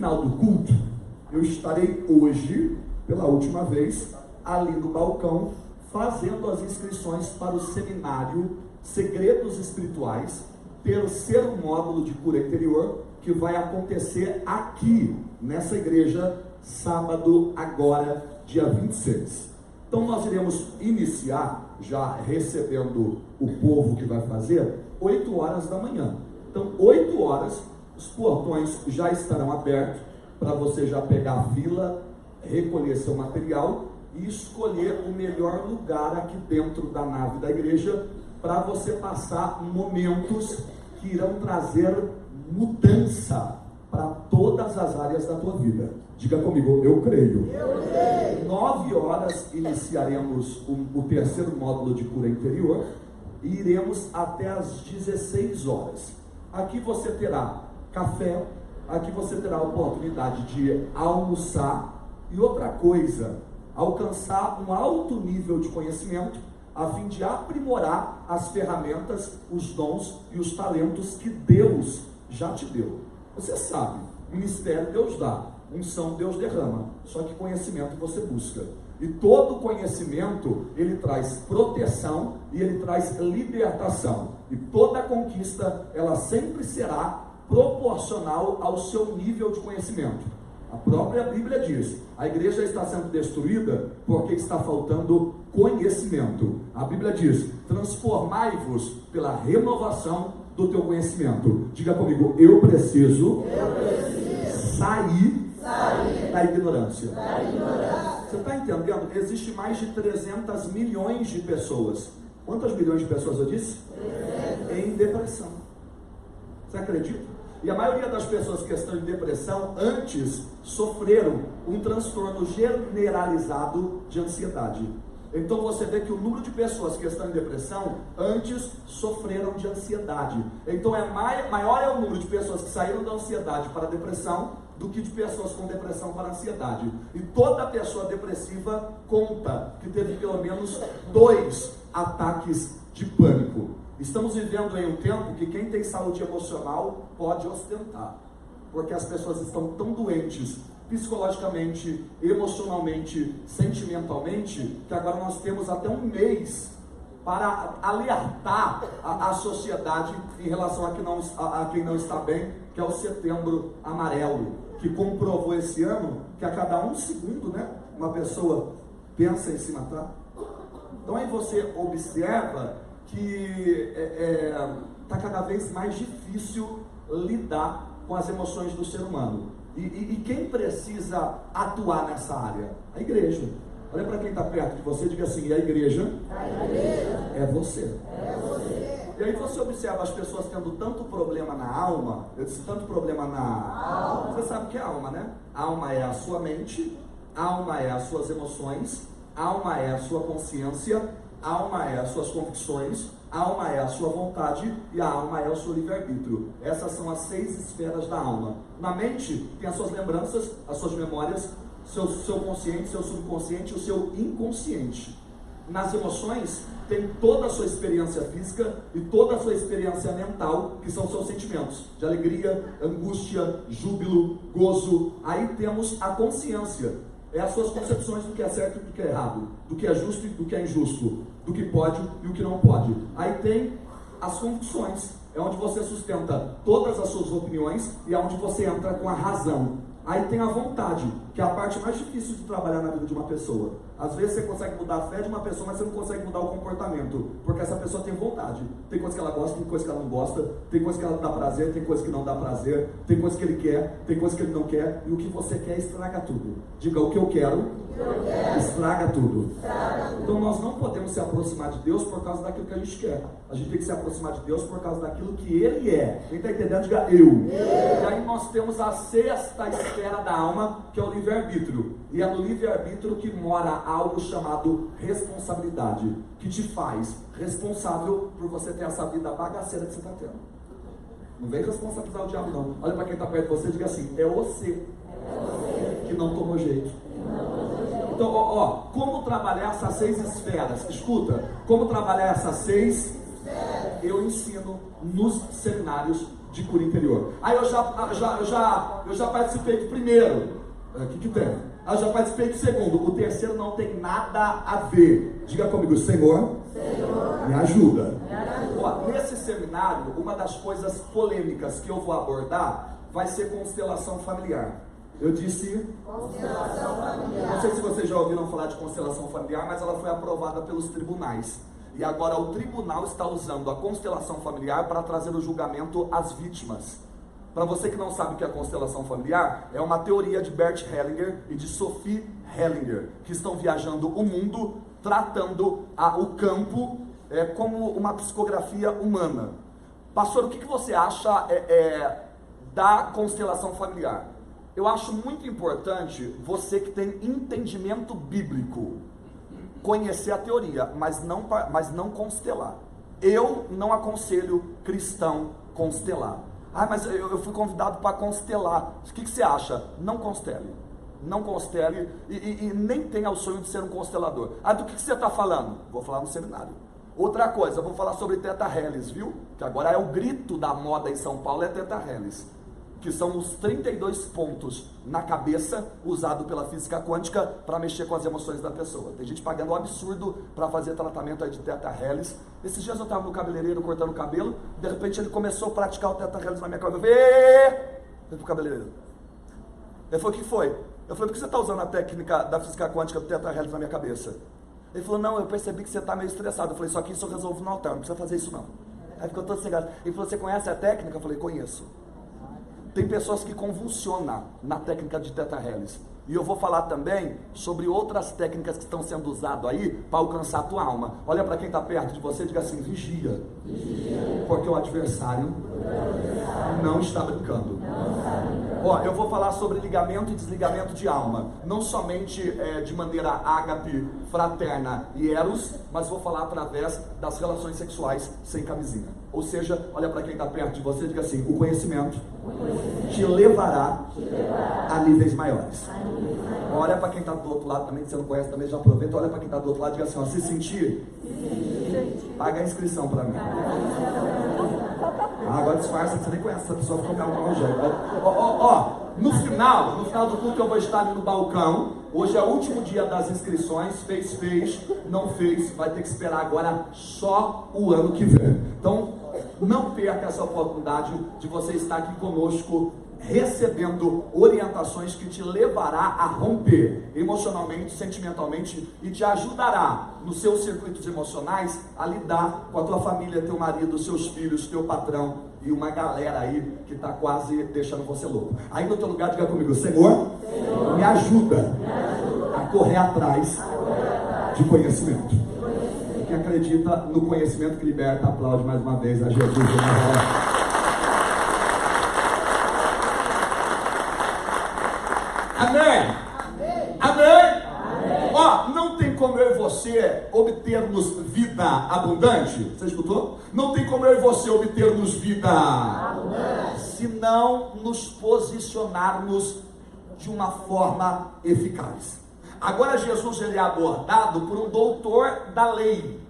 final do culto, eu estarei hoje, pela última vez, ali no balcão, fazendo as inscrições para o seminário Segredos Espirituais, terceiro módulo de cura interior, que vai acontecer aqui, nessa igreja, sábado, agora, dia 26. Então nós iremos iniciar, já recebendo o povo que vai fazer, 8 horas da manhã. Então, 8 horas, os portões já estarão abertos, para você já pegar a fila, recolher seu material e escolher o melhor lugar aqui dentro da nave da igreja, para você passar momentos que irão trazer mudança para todas as áreas da tua vida. Diga comigo, eu creio. 9 horas iniciaremos o terceiro módulo de cura interior e iremos até as 16 horas. Aqui você terá café, aqui você terá a oportunidade de almoçar e outra coisa, alcançar um alto nível de conhecimento, a fim de aprimorar as ferramentas, os dons e os talentos que Deus já te deu. Você sabe, ministério Deus dá, unção Deus derrama, só que conhecimento você busca. E todo conhecimento, ele traz proteção e ele traz libertação. E toda conquista, ela sempre será proporcional ao seu nível de conhecimento. A própria Bíblia diz, a igreja está sendo destruída porque está faltando conhecimento. A Bíblia diz, transformai-vos pela renovação do teu conhecimento. Diga comigo, eu preciso sair da ignorância. Você está entendendo? Existe mais de 300 milhões de pessoas. Quantas milhões de pessoas eu disse? Em depressão. Você acredita? E a maioria das pessoas que estão em depressão antes sofreram um transtorno generalizado de ansiedade. Então você vê que o número de pessoas que estão em depressão antes sofreram de ansiedade. Então maior é o número de pessoas que saíram da ansiedade para a depressão do que de pessoas com depressão para a ansiedade. E toda pessoa depressiva conta que teve pelo menos 2 ataques de pânico. Estamos vivendo em um tempo que quem tem saúde emocional pode ostentar, porque as pessoas estão tão doentes psicologicamente, emocionalmente, sentimentalmente, que agora nós temos até um mês para alertar a sociedade em relação a quem não está bem, que é o Setembro Amarelo, que comprovou esse ano que a cada 1 segundo, né, uma pessoa pensa em se matar. Então aí você observa que está cada vez mais difícil lidar com as emoções do ser humano. E quem precisa atuar nessa área? A igreja. Olha para quem está perto de você e diga assim, a igreja é você. E aí você observa as pessoas tendo tanto problema na alma, eu disse tanto problema na alma. Você sabe o que é alma, né? Alma é a sua mente, alma é as suas emoções, alma é a sua consciência, alma é as suas convicções, alma é a sua vontade e a alma é o seu livre-arbítrio. Essas são as 6 esferas da alma. Na mente tem as suas lembranças, as suas memórias, seu consciente, seu subconsciente e o seu inconsciente. Nas emoções tem toda a sua experiência física e toda a sua experiência mental, que são seus sentimentos de alegria, angústia, júbilo, gozo. Aí temos a consciência. É as suas concepções do que é certo e do que é errado, do que é justo e do que é injusto, do que pode e o que não pode. Aí tem as convicções, é onde você sustenta todas as suas opiniões e é onde você entra com a razão. Aí tem a vontade, que é a parte mais difícil de trabalhar na vida de uma pessoa. Às vezes você consegue mudar a fé de uma pessoa, mas você não consegue mudar o comportamento, porque essa pessoa tem vontade. Tem coisa que ela gosta, tem coisa que ela não gosta, tem coisa que ela dá prazer, tem coisa que não dá prazer, tem coisa que ele quer, tem coisa que ele não quer, e o que você quer estraga tudo. Diga, o que eu quero estraga tudo. Então nós não podemos se aproximar de Deus por causa daquilo que a gente quer. A gente tem que se aproximar de Deus por causa daquilo que Ele é. Quem está entendendo, diga eu. E aí nós temos a 6ª esfera da alma, que é o livre-arbítrio. E é no livre-arbítrio que mora algo chamado responsabilidade, que te faz responsável por você ter essa vida bagaceira que você está tendo. Não vem responsabilizar o diabo não. Olha para quem está perto de você e diga assim, é você que não tomou jeito. Então, como trabalhar essas 6 esferas? Escuta, como trabalhar essas 6? Eu ensino nos seminários de cura interior. Aí eu já participei do primeiro. O que tem? Eu já participei do segundo. O terceiro não tem nada a ver. Diga comigo, Senhor, me ajuda. Ó, nesse seminário, uma das coisas polêmicas que eu vou abordar vai ser constelação familiar. Eu disse constelação familiar. Não sei se vocês já ouviram falar de constelação familiar, mas ela foi aprovada pelos tribunais. E agora o tribunal está usando a constelação familiar para trazer o julgamento às vítimas. Para você que não sabe o que é a constelação familiar, é uma teoria de Bert Hellinger e de Sophie Hellinger, que estão viajando o mundo tratando o campo como uma psicografia humana. Pastor, o que você acha da constelação familiar? Eu acho muito importante você que tem entendimento bíblico conhecer a teoria, mas não constelar. Eu não aconselho cristão constelar. Ah, mas eu fui convidado para constelar. O que você acha? Não constele. Não constele e nem tenha o sonho de ser um constelador. Ah, do que você está falando? Vou falar no seminário. Outra coisa, eu vou falar sobre Theta Helix, viu? Que agora é o grito da moda em São Paulo, é Theta Helix. Que são os 32 pontos na cabeça, usado pela física quântica para mexer com as emoções da pessoa. Tem gente pagando um absurdo para fazer tratamento aí de Theta Helix. Esses dias eu estava no cabeleireiro cortando o cabelo, de repente ele começou a praticar o Theta Helix na minha cabeça. Eu falei pro cabeleireiro. Ele falou, o que foi? Eu falei, por que você está usando a técnica da física quântica do Theta Helix na minha cabeça? Ele falou, não, eu percebi que você está meio estressado. Eu falei, só que isso eu resolvo no altar, não precisa fazer isso não. Aí ficou todo cegado. Ele falou, você conhece a técnica? Eu falei, conheço. Tem pessoas que convulsionam na técnica de Theta Helix. E eu vou falar também sobre outras técnicas que estão sendo usadas aí para alcançar a tua alma. Olha para quem está perto de você e diga assim, vigia. Porque o adversário não está brincando. Ó, eu vou falar sobre ligamento e desligamento de alma. Não somente de maneira ágape, fraterna e eros, mas vou falar através das relações sexuais sem camisinha. Ou seja, olha para quem está perto de você e diga assim, o conhecimento te levará a níveis maiores. Olha para quem está do outro lado também, que você não conhece também, já aproveita, olha para quem está do outro lado e diga assim, ó, se sentir, paga a inscrição para mim. Agora disfarça que você nem conhece essa pessoa, ficou mal jeito. No final do culto eu vou estar ali no balcão. Hoje é o último dia das inscrições. Fez, não fez, vai ter que esperar agora só o ano que vem. Então, não perca essa oportunidade de você estar aqui conosco, recebendo orientações que te levará a romper emocionalmente, sentimentalmente e te ajudará nos seus circuitos emocionais a lidar com a tua família, teu marido, seus filhos, teu patrão e uma galera aí que está quase deixando você louco. Aí no teu lugar, diga comigo, Senhor, me ajuda a correr atrás de conhecimento. Quem acredita no conhecimento que liberta, aplaude mais uma vez a Jesus. Amém? Amém? Ó, não tem como eu e você obtermos vida abundante. Você escutou? Não tem como eu e você obtermos vida abundante se não nos posicionarmos de uma forma eficaz. Agora Jesus ele é abordado por um doutor da lei.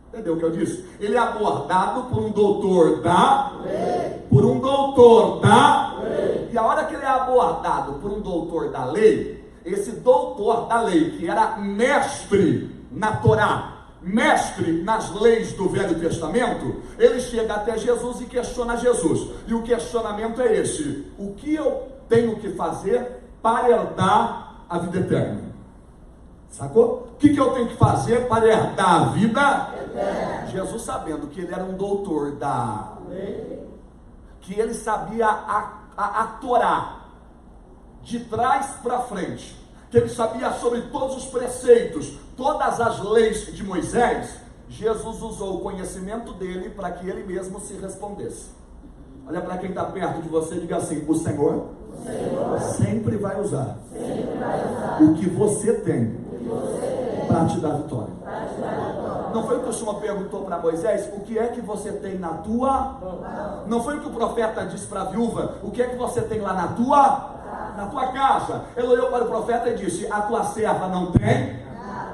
Entendeu o que eu disse? Ele é abordado por um doutor da lei. Por um doutor da lei. E a hora que ele é abordado por um doutor da lei, esse doutor da lei, que era mestre na Torá, mestre nas leis do Velho Testamento, ele chega até Jesus e questiona Jesus. E o questionamento é esse: o que eu tenho que fazer para herdar a vida eterna? Sacou? O que eu tenho que fazer para herdar a vida eterna? Jesus, sabendo que ele era um doutor da lei, que ele sabia a Torá de trás para frente, que ele sabia sobre todos os preceitos, todas as leis de Moisés, Jesus usou o conhecimento dele para que ele mesmo se respondesse. Olha para quem está perto de você e diga assim: o Senhor sempre vai usar o que você tem para te dar vitória. Não foi o que o Senhor perguntou para Moisés? O que é que você tem na tua? Não foi o que o profeta disse para a viúva? O que é que você tem lá na tua casa? Ele olhou para o profeta e disse: a tua serva não tem?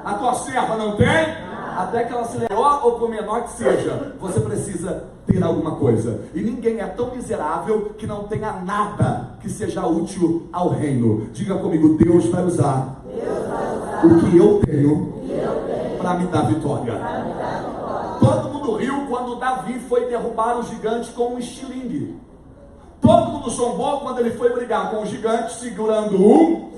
A tua serva não tem? Até que ela se maior ou por menor que seja, você precisa ter ter alguma coisa. E ninguém é tão miserável que não tenha nada que seja útil ao reino. Diga comigo, Deus vai usar o que eu tenho para me dar vitória. Todo mundo riu quando Davi foi derrubar o gigante com um estilingue. Todo mundo zombou quando ele foi brigar com o gigante segurando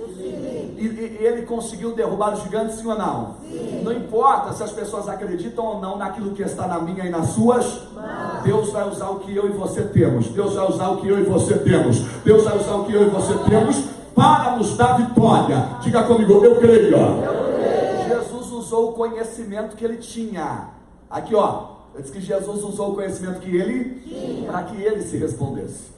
e ele conseguiu derrubar o gigante, sim ou não? Sim. Não importa se as pessoas acreditam ou não naquilo que está na minha e nas suas mãos. Deus vai usar o que eu e você temos. Deus vai usar o que eu e você temos. Deus vai usar o que eu e você temos para nos dar vitória. Diga comigo, eu creio. Jesus usou o conhecimento que ele tinha. Aqui ó, eu disse que Jesus usou o conhecimento que ele tinha para que ele se respondesse.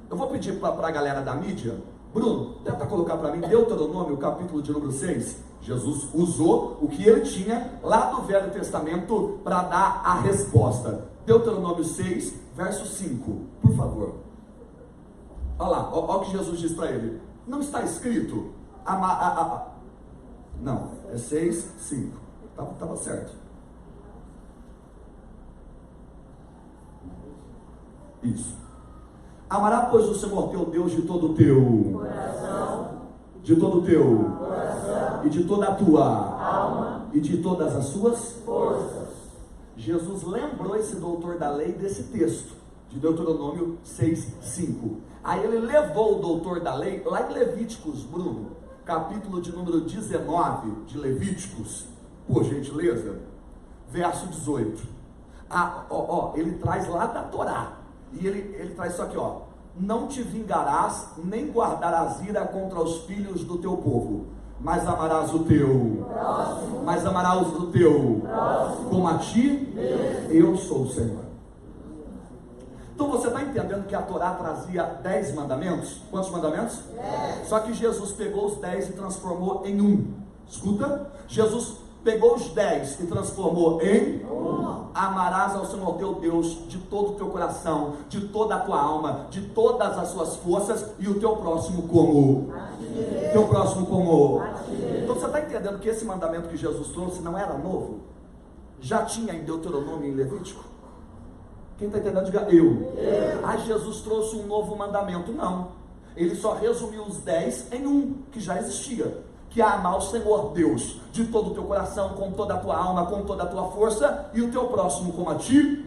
Eu vou pedir para a galera da mídia, Bruno, tenta colocar para mim Deuteronômio, capítulo de número 6. Jesus usou o que ele tinha lá do Velho Testamento para dar a resposta. Deuteronômio 6, verso 5, por favor. Olha lá, olha o que Jesus diz para ele. Não está escrito, não, é 6, 5, estava certo. Isso. Amará, pois, o Senhor teu Deus de todo o teu coração, de todo o teu coração, e de toda a tua alma, e de todas as suas forças. Jesus lembrou esse doutor da lei desse texto, de Deuteronômio 6, 5. Aí ele levou o doutor da lei, lá em Levíticos, Bruno, capítulo de número 19 de Levíticos, por gentileza, verso 18. Ele traz lá da Torá. E ele traz isso aqui, ó. Não te vingarás, nem guardarás ira contra os filhos do teu povo, mas amarás o teu próximo, mas amarás o teu próximo como a ti mesmo. Eu sou o Senhor. Então você está entendendo que a Torá trazia 10 mandamentos? Quantos mandamentos? 10. Só que Jesus pegou os 10 e transformou em um. Escuta, Jesus pegou os 10 e transformou em amarás ao Senhor teu Deus de todo o teu coração, de toda a tua alma, de todas as suas forças, e o teu próximo como teu próximo como. Então você está entendendo que esse mandamento que Jesus trouxe não era novo? Já tinha em Deuteronômio e em Levítico? Quem está entendendo, diga eu. Aí Jesus trouxe um novo mandamento? Não, ele só resumiu os 10 em um que já existia, que é amar o Senhor Deus de todo o teu coração, com toda a tua alma, com toda a tua força, e o teu próximo como a ti.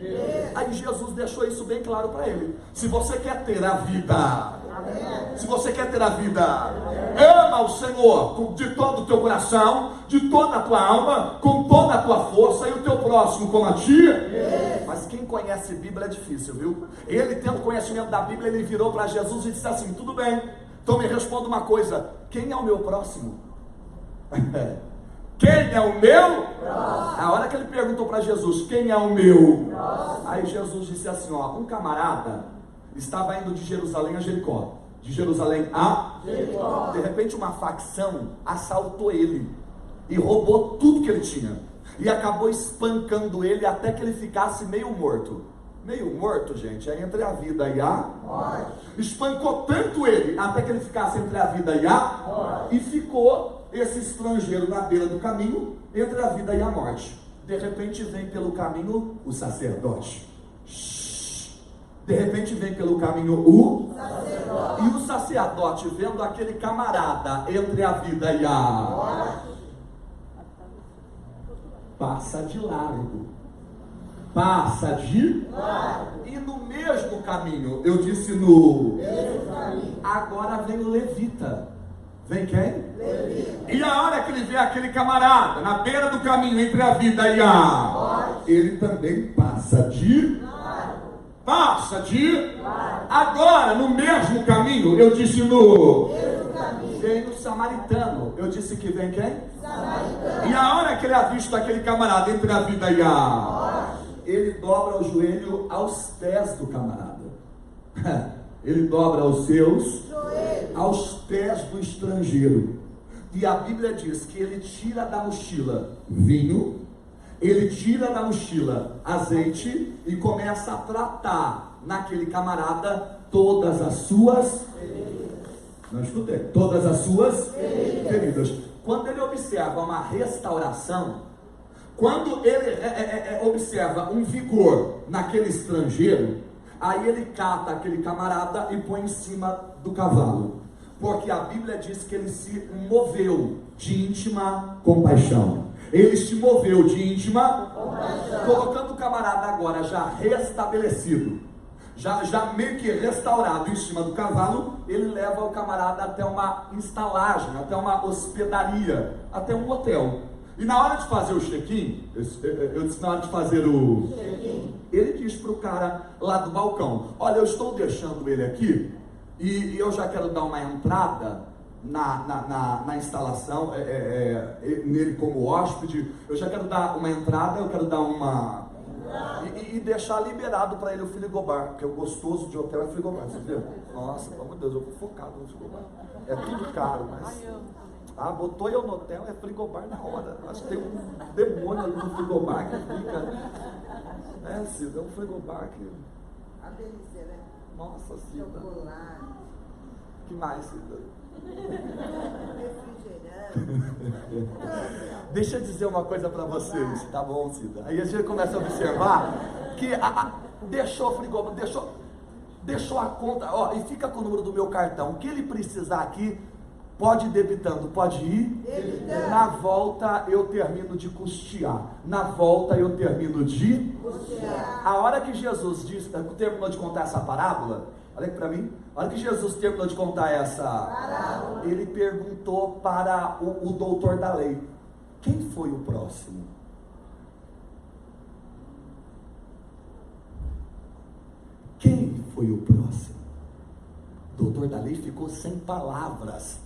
Aí Jesus deixou isso bem claro para ele. Se você quer ter a vida, se você quer ter a vida, ama o Senhor de todo o teu coração, de toda a tua alma, com toda a tua força, e o teu próximo como a ti. Mas quem conhece Bíblia é difícil, viu? Ele, tendo conhecimento da Bíblia, ele virou para Jesus e disse assim: tudo bem, então me responda uma coisa, quem é o meu próximo? Quem é o meu? A hora que ele perguntou para Jesus, quem é o meu? Aí Jesus disse assim, ó, um camarada estava indo de Jerusalém a Jericó, de Jerusalém a Jericó. De repente uma facção assaltou ele e roubou tudo que ele tinha, e acabou espancando ele até que ele ficasse meio morto. Meio morto, gente, é entre a vida e a morte. Espancou tanto ele até que ele ficasse entre a vida e a morte, e ficou esse estrangeiro na beira do caminho, entre a vida e a morte. De repente vem pelo caminho o sacerdote. De repente vem pelo caminho o sacerdote. E o sacerdote, vendo aquele camarada entre a vida e a morte, passa de largo. Passa de largo. E no mesmo caminho, eu disse no mesmo caminho, agora vem o levita. Vem quem? Levita. E a hora que ele vê aquele camarada na beira do caminho entre a vida e a morte, ele também passa de largo. Passa de largo. Agora no mesmo caminho, eu disse no mesmo caminho, vem o samaritano. Eu disse que vem quem? Samaritano. E a hora que ele avista aquele camarada entre a vida e a morte, ele dobra o joelho aos pés do camarada. Ele dobra os seus joelhos aos pés do estrangeiro. E a Bíblia diz que ele tira da mochila vinho, ele tira da mochila azeite e começa a tratar naquele camarada todas as suas feridas. Não escutei. Todas as suas feridas. Quando ele observa uma restauração, Quando ele observa um vigor naquele estrangeiro, aí ele cata aquele camarada e põe em cima do cavalo, porque a Bíblia diz que ele se moveu de íntima compaixão. Ele se moveu de íntima compaixão, colocando o camarada agora já restabelecido, já meio que restaurado em cima do cavalo. Ele leva o camarada até uma estalagem, até uma hospedaria, até um hotel. E na hora de fazer o check-in, eu disse, na hora de fazer o check-in, ele diz para o cara lá do balcão: olha, eu estou deixando ele aqui e eu já quero dar uma entrada na instalação, nele como hóspede. Eu já quero dar uma entrada, eu quero dar uma... E deixar liberado para ele o frigobar, porque o gostoso de hotel é frigobar, você viu? Nossa, pelo amor de Deus, eu vou focado no frigobar. É tudo caro, mas... botou eu no hotel, é frigobar na hora. Acho que tem um demônio ali no frigobar que fica... Cida, é um frigobar que... A delícia, né? Nossa, Cida. Chocolate. Que mais, Cida? Refrigerante. Deixa eu dizer uma coisa para vocês, tá bom, Cida? Aí a gente começa a observar que deixou o frigobar, deixou a conta, ó, e fica com o número do meu cartão. O que ele precisar aqui, pode ir debitando, pode ir. Debitando. Na volta eu termino de custear. Na volta eu termino de custear. A hora que Jesus terminou de contar essa parábola, olha aqui para mim. A hora que Jesus terminou de contar essa parábola, ele perguntou para o doutor da lei: quem foi o próximo? Quem foi o próximo? O doutor da lei ficou sem palavras,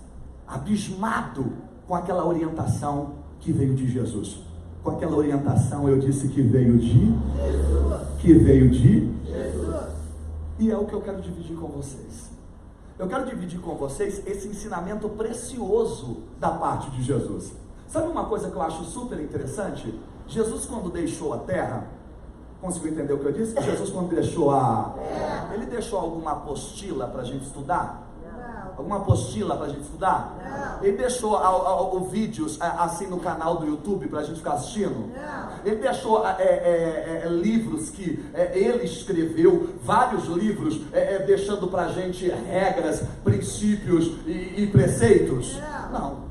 abismado com aquela orientação que veio de Jesus. Com aquela orientação, eu disse que veio de Jesus. Que veio de Jesus. E é o que eu quero dividir com vocês. Eu quero dividir com vocês esse ensinamento precioso da parte de Jesus. Sabe uma coisa que eu acho super interessante? Jesus, quando deixou a terra, conseguiu entender o que eu disse? Jesus, quando deixou ele deixou alguma apostila para a gente estudar? Alguma apostila para a gente estudar? Não. Ele deixou vídeos assim no canal do YouTube para a gente ficar assistindo? Não. Ele deixou livros que ele escreveu, vários livros, deixando para a gente regras, princípios e preceitos? Não.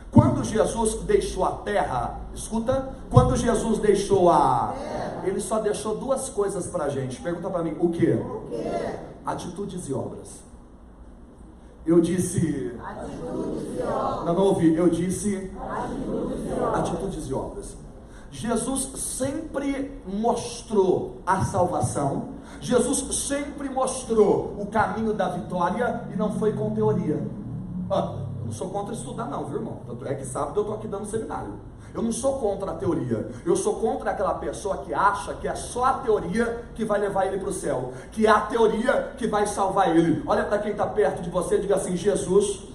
Quando Jesus deixou a terra, escuta, quando Jesus deixou ele só deixou duas coisas para a gente. Pergunta para mim, o quê? O quê? Atitudes e obras. Eu disse... atitudes e obras. Não ouvi. Eu disse... atitudes e obras. Jesus sempre mostrou a salvação. Jesus sempre mostrou o caminho da vitória, e não foi com teoria. Eu não sou contra estudar não, viu, irmão? Tanto é que sábado eu estou aqui dando seminário. Eu não sou contra a teoria. Eu sou contra aquela pessoa que acha que é só a teoria que vai levar ele para o céu, que é a teoria que vai salvar ele. Olha para quem está perto de você e diga assim: Jesus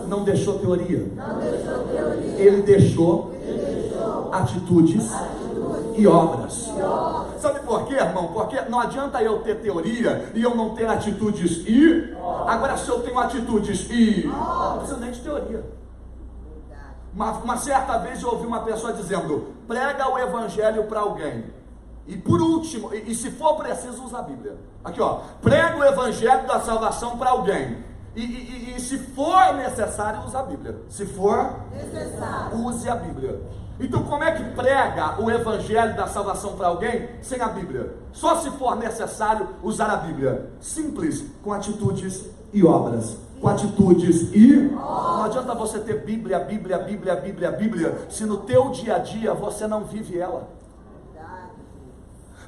não deixou teoria. Ele deixou atitudes e obras. Sabe por quê, irmão? Porque não adianta eu ter teoria e eu não ter atitudes e... Agora, se eu tenho atitudes e... não preciso nem de teoria. Uma certa vez eu ouvi uma pessoa dizendo: prega o evangelho para alguém, e por último, e se for preciso, usa a Bíblia. Aqui ó, prega o evangelho da salvação para alguém, e se for necessário, usa a Bíblia. Se for necessário, use a Bíblia. Então como é que prega o evangelho da salvação para alguém sem a Bíblia? Só se for necessário usar a Bíblia. Simples, com atitudes e obras. Com atitudes e... não adianta você ter Bíblia, se no teu dia a dia você não vive ela.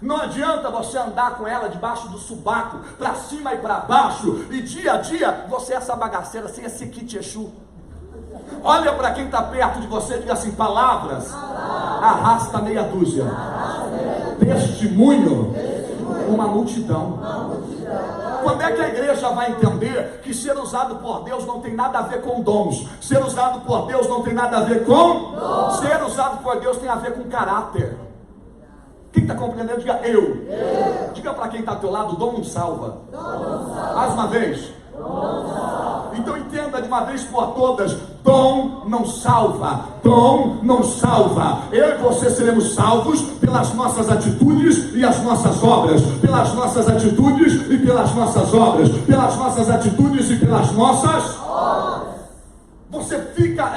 Não adianta você andar com ela debaixo do subaco, para cima e para baixo, e dia a dia você é essa bagaceira, sem esse kit Exu. Olha para quem está perto de você e diga assim: palavras, arrasta meia dúzia. Testemunho, uma multidão. Quando é que a igreja vai entender que ser usado por Deus não tem nada a ver com dons? Ser usado por Deus não tem nada a ver com dons. Ser usado por Deus tem a ver com caráter. Quem está compreendendo? Diga eu. Diga para quem está ao teu lado: dom não salva. Mais uma vez. Então entenda de uma vez por todas: dom não salva, dom não salva. Eu e você seremos salvos pelas nossas atitudes e as nossas obras, pelas nossas atitudes e pelas nossas obras, pelas nossas atitudes e pelas nossas obras. Você fica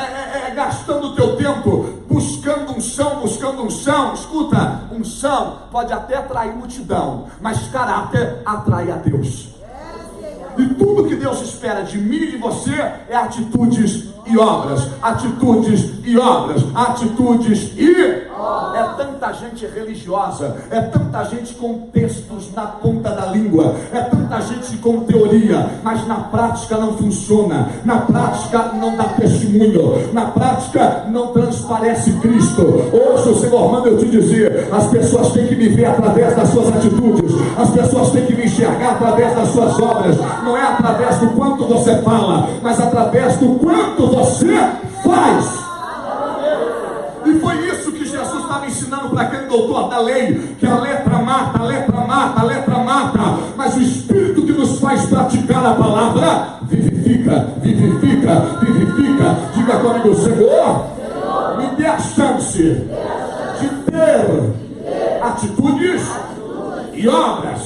gastando o teu tempo buscando unção. Escuta, unção pode até atrair multidão, mas caráter atrai a Deus. E tudo que Deus espera de mim e de você é atitudes e obras, atitudes e obras, atitudes e... É tanta gente religiosa, é tanta gente com textos na ponta da língua, é tanta gente com teoria, mas na prática não funciona, na prática não dá testemunho, na prática não transparece Cristo. Hoje o Senhor manda eu te dizer: as pessoas têm que me ver através das suas atitudes, as pessoas têm que me enxergar através das suas obras, não é através do quanto você fala, mas através do quanto você faz. E foi isso que Jesus estava ensinando para aquele doutor da lei, que a letra mata, mas o Espírito que nos faz praticar a palavra vivifica. Diga comigo: Senhor, me dê a chance de ter atitudes e obras.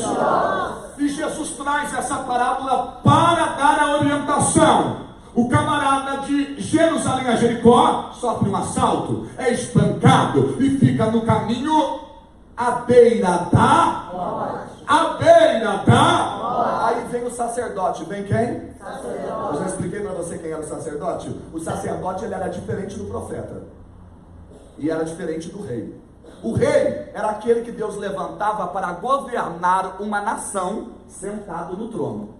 E Jesus traz essa parábola para dar a orientação. O camarada de Jerusalém a Jericó sofre um assalto, é espancado e fica no caminho à beira da... Aí vem o sacerdote. Vem quem? Sacerdote. Eu já expliquei para você quem era o sacerdote. O sacerdote, ele era diferente do profeta e era diferente do rei. O rei era aquele que Deus levantava para governar uma nação sentado no trono.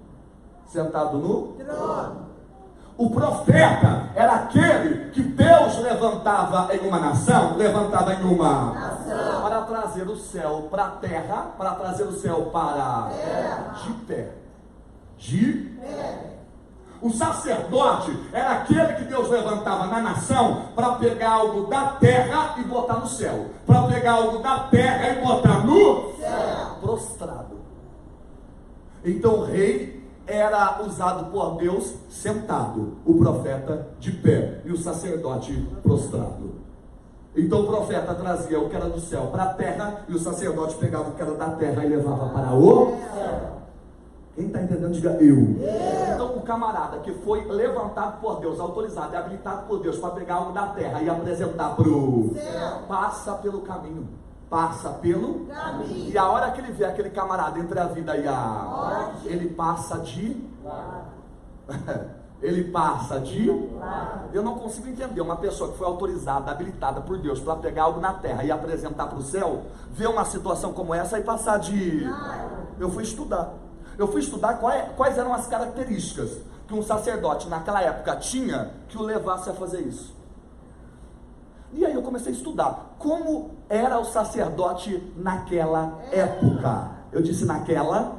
O profeta era aquele que Deus levantava em uma nação, para trazer o céu para a terra, para trazer o céu para de pé. O sacerdote era aquele que Deus levantava na nação para pegar algo da terra e botar no céu, para pegar algo da terra e botar no céu, prostrado. Então o rei era usado por Deus sentado, o profeta de pé e o sacerdote prostrado. Então o profeta trazia o que era do céu para a terra e o sacerdote pegava o que era da terra e levava para o céu. Quem está entendendo, diga eu. Então o camarada que foi levantado por Deus, autorizado e habilitado por Deus para pegar algo da terra e apresentar para o céu, passa pelo caminho. E a hora que ele vê aquele camarada entre a vida e a morte, ele passa de eu não consigo entender uma pessoa que foi autorizada, habilitada por Deus para pegar algo na terra e apresentar para o céu, ver uma situação como essa e passar de... Eu fui estudar quais eram as características que um sacerdote naquela época tinha que o levasse a fazer isso. E aí eu comecei a estudar como era o sacerdote naquela época. Eu disse naquela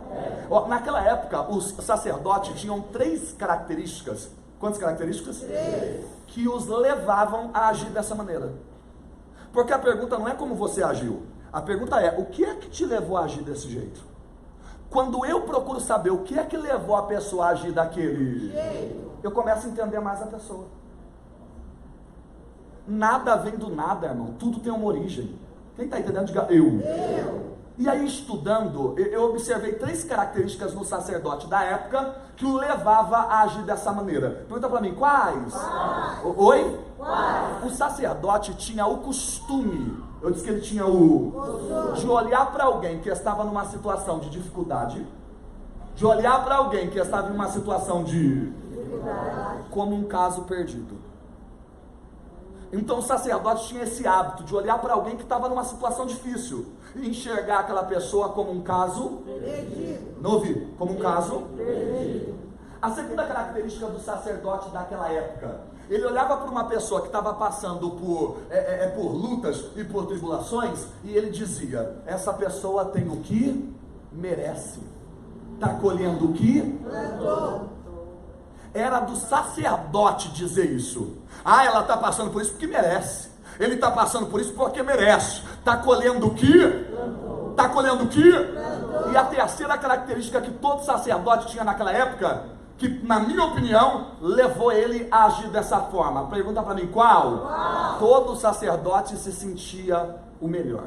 época, os sacerdotes tinham 3 características. Quantas características? 3. Que os levavam a agir dessa maneira. Porque a pergunta não é como você agiu. A pergunta é: o que é que te levou a agir desse jeito? Quando eu procuro saber o que é que levou a pessoa a agir daquele jeito, eu começo a entender mais a pessoa. Nada vem do nada, irmão. Tudo tem uma origem. Quem está entendendo, diga eu. E aí, estudando, eu observei 3 características no sacerdote da época que o levava a agir dessa maneira. Pergunta para mim, quais? Oi? Quais? O sacerdote tinha o costume, eu disse que ele tinha de olhar para alguém que estava numa situação de dificuldade, de olhar para alguém que estava em uma situação de... como um caso perdido. Então o sacerdote tinha esse hábito de olhar para alguém que estava numa situação difícil e enxergar aquela pessoa como um caso perdido. Não ouvi? Como um caso perdido. A segunda característica do sacerdote daquela época, ele olhava para uma pessoa que estava passando por lutas e por tribulações e ele dizia: essa pessoa tem o que merece, está colhendo o que plantou. Era do sacerdote dizer isso. Ela está passando por isso porque merece. Ele está passando por isso porque merece. Está colhendo o que? Está colhendo o que? E a terceira característica que todo sacerdote tinha naquela época que, na minha opinião, levou ele a agir dessa forma. Pergunta para mim, qual? Todo sacerdote se sentia o melhor.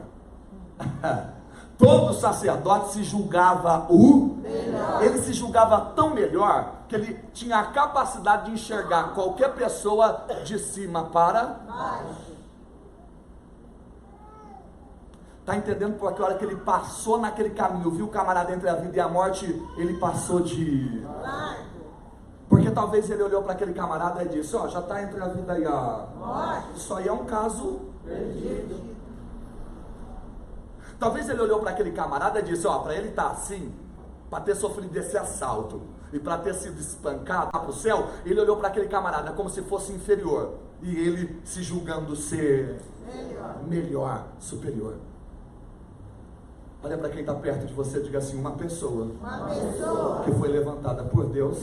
Todo sacerdote se julgava o melhor. Ele se julgava tão melhor que ele tinha a capacidade de enxergar qualquer pessoa de cima para baixo. Está entendendo? Porque a hora que ele passou naquele caminho, viu o camarada entre a vida e a morte, ele passou de... Porque talvez ele olhou para aquele camarada e disse, ó, já está entre a vida e a morte. Isso aí é um caso perdido. Talvez ele olhou para aquele camarada e disse, ó, para ele estar assim, para ter sofrido esse assalto e para ter sido espancado para o céu, ele olhou para aquele camarada como se fosse inferior. E ele se julgando ser melhor, superior. Olha para quem está perto de você e diga assim, uma pessoa que foi levantada por Deus,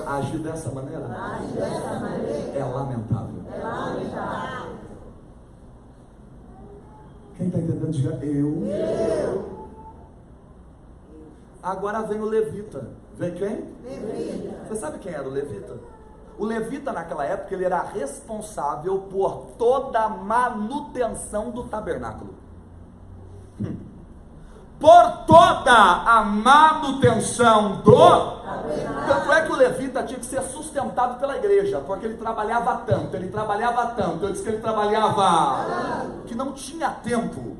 agir dessa maneira, é lamentável. Quem está entendendo, diga eu. Agora vem o levita. Vem quem? Levita. Você sabe quem era o levita? O levita naquela época, ele era responsável por toda a manutenção do tabernáculo. Por toda a manutenção do tabernáculo. Tanto é que o levita tinha que ser sustentado pela igreja, porque ele trabalhava tanto. Eu disse que ele trabalhava, que não tinha tempo.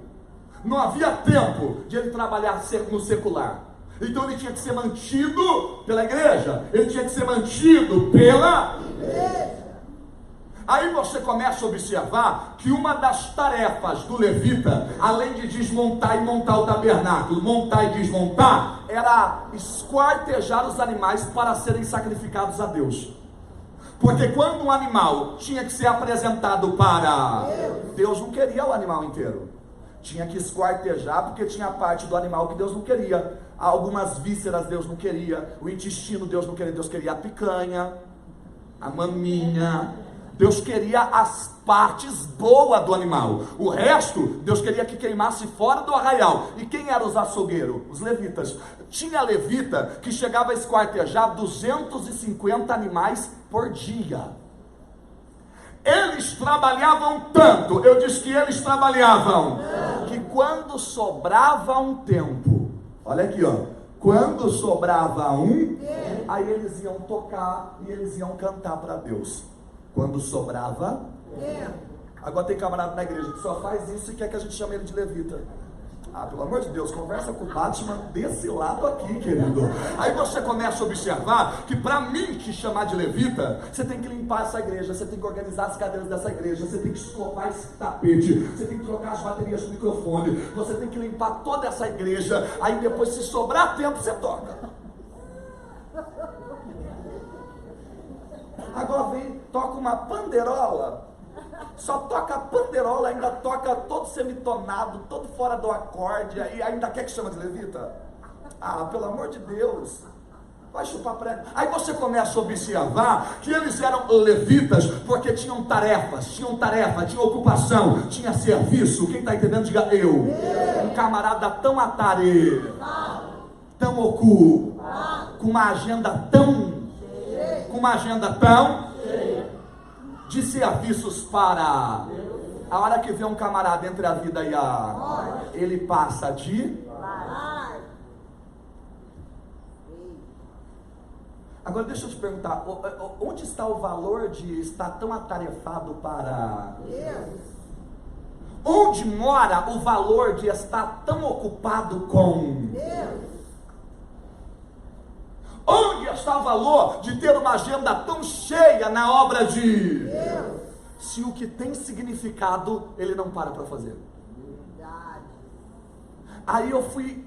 Não havia tempo de ele trabalhar no secular. Então ele tinha que ser mantido pela igreja. Ele tinha que ser mantido pela igreja. Aí você começa a observar que uma das tarefas do levita, além de desmontar e montar o tabernáculo, montar e desmontar, era esquartejar os animais para serem sacrificados a Deus. Porque quando um animal tinha que ser apresentado para Deus, não queria o animal inteiro. Tinha que esquartejar porque tinha parte do animal que Deus não queria. Algumas vísceras Deus não queria, o intestino Deus não queria, Deus queria a picanha, a maminha. Deus queria as partes boas do animal. O resto, Deus queria que queimasse fora do arraial. E quem eram os açougueiros? Os levitas. Tinha levita que chegava a esquartejar 250 animais por dia. Eles trabalhavam tanto, eu disse que eles trabalhavam, que quando sobrava um tempo, olha aqui ó, quando sobrava um, aí eles iam tocar e eles iam cantar para Deus. Quando sobrava, agora tem camarada na igreja que só faz isso e quer que a gente chame ele de levita. Ah, pelo amor de Deus, conversa com o Batman desse lado aqui, querido. Aí você começa a observar que para mim te chamar de levita, você tem que limpar essa igreja, você tem que organizar as cadeiras dessa igreja, você tem que escovar esse tapete, você tem que trocar as baterias do microfone, você tem que limpar toda essa igreja. Aí depois, se sobrar tempo, você toca. Agora vem, toca uma panderola. Só toca a panderola, ainda toca todo semitonado, todo fora do acorde, e ainda quer que chama de levita? Ah, pelo amor de Deus, vai chupar prego. Aí você começa a observar que eles eram levitas porque tinham tarefa, tinha ocupação, tinha serviço. Quem está entendendo, diga eu. Um camarada tão ataredo, tão ocupado, com uma agenda tão de serviços para a hora que vê um camarada entre a vida e a morte, ele passa de Agora deixa eu te perguntar, onde está o valor de estar tão atarefado para Deus? Onde mora o valor de estar tão ocupado com Deus? Onde está o valor de ter uma agenda tão cheia na obra de Deus? Se o que tem significado, ele não para fazer. Verdade. Aí eu fui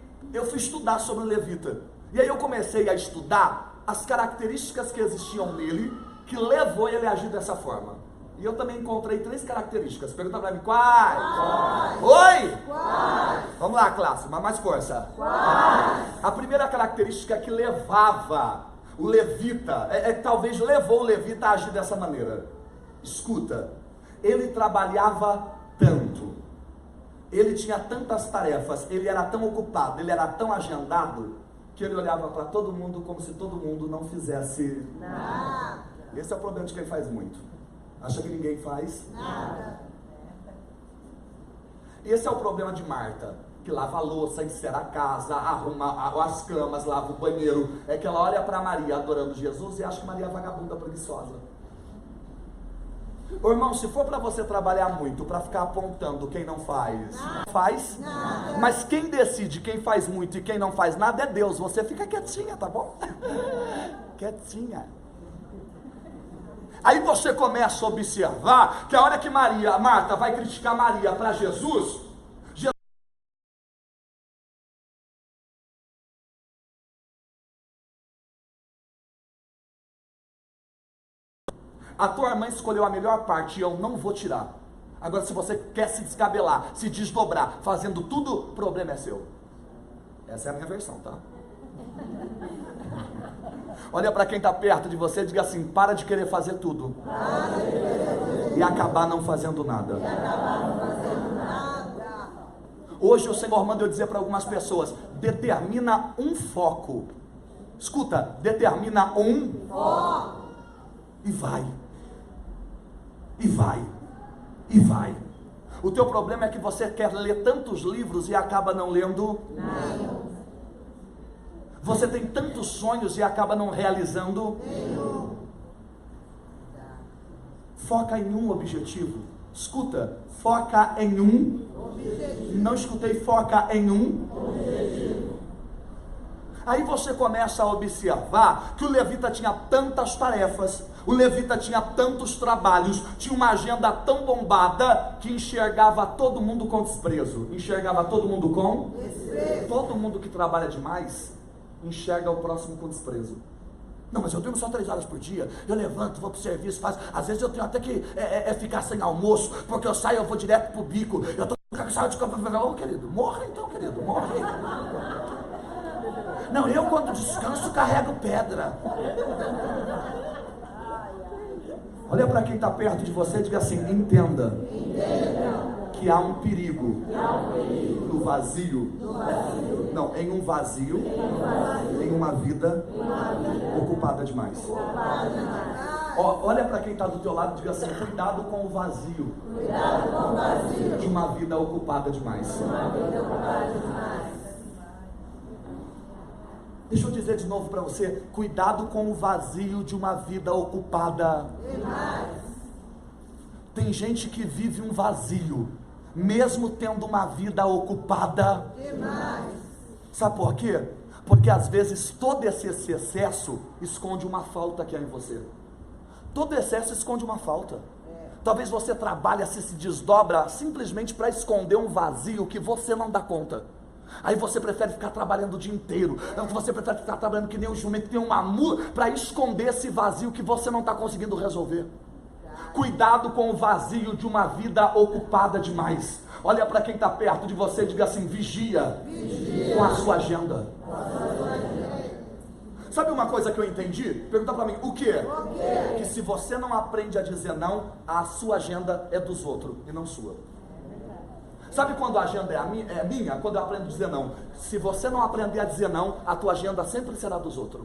estudar sobre o levita. E aí eu comecei a estudar as características que existiam nele, que levou ele a agir dessa forma. E eu também encontrei 3 características. Pergunta para mim, quais? Oi? Quais? Vamos lá, classe, mas mais força. Quais? A primeira característica que levava o levita, talvez levou o levita a agir dessa maneira. Escuta, ele trabalhava tanto, ele tinha tantas tarefas, ele era tão ocupado, ele era tão agendado, que ele olhava para todo mundo como se todo mundo não fizesse Nada. Esse é o problema de quem faz muito. Acha que ninguém faz Nada. Esse é o problema de Marta, que lava a louça, encera a casa, arruma as camas, lava o banheiro. É que ela olha para Maria adorando Jesus e acha que Maria é vagabunda preguiçosa. Ô irmão, se for para você trabalhar muito, para ficar apontando quem não faz, faz, mas quem decide quem faz muito e quem não faz nada é Deus. Você fica quietinha, tá bom? Quietinha. Aí você começa a observar que a hora que Marta vai criticar Maria para Jesus, a tua irmã escolheu a melhor parte e eu não vou tirar. Agora, se você quer se descabelar, se desdobrar, fazendo tudo, o problema é seu. Essa é a minha versão, tá? Olha para quem está perto de você e diga assim: para de querer fazer tudo e acabar não fazendo nada. Hoje o Senhor manda eu dizer para algumas pessoas: determina um foco. Escuta, determina um foco e vai. E vai, e vai. O teu problema é que você quer ler tantos livros e acaba não lendo nenhum. Você tem tantos sonhos e acaba não realizando nenhum. Foca em um objetivo. Escuta, foca em um objetivo. Não escutei, foca em um objetivo. Aí você começa a observar que o levita tinha tantas tarefas, o levita tinha tantos trabalhos, tinha uma agenda tão bombada que enxergava todo mundo com desprezo. Enxergava todo mundo com desprezo. Todo mundo que trabalha demais enxerga o próximo com desprezo. Não, mas eu durmo só 3 horas por dia, eu levanto, vou pro serviço, faço. Às vezes eu tenho até que ficar sem almoço, porque eu saio, eu vou direto pro bico, eu tô cansado de campo. Ô querido, morre então, querido, morre. Não, eu quando descanso carrego pedra. Olha para quem está perto de você e diga assim: entenda que há um perigo no vazio. Não, em um vazio, em uma vida ocupada demais. Olha para quem está do teu lado e diga assim: cuidado com o vazio de uma vida ocupada demais. Deixa eu dizer de novo para você: cuidado com o vazio de uma vida ocupada demais. Tem gente que vive um vazio, mesmo tendo uma vida ocupada demais. Sabe por quê? Porque às vezes todo esse excesso esconde uma falta que há em você. Todo excesso esconde uma falta. Talvez você trabalhe, se desdobra simplesmente para esconder um vazio que você não dá conta. Aí você prefere ficar trabalhando o dia inteiro, você prefere ficar trabalhando que nem um jumento, que nem uma mula, para esconder esse vazio que você não está conseguindo resolver. Cuidado com o vazio de uma vida ocupada demais. Olha para quem está perto de você e diga assim: vigia com a sua agenda. Sabe uma coisa que eu entendi? Pergunta para mim: o quê? Que se você não aprende a dizer não, a sua agenda é dos outros e não sua. Sabe quando a agenda é minha? Quando eu aprendo a dizer não. Se você não aprender a dizer não, a tua agenda sempre será dos outros.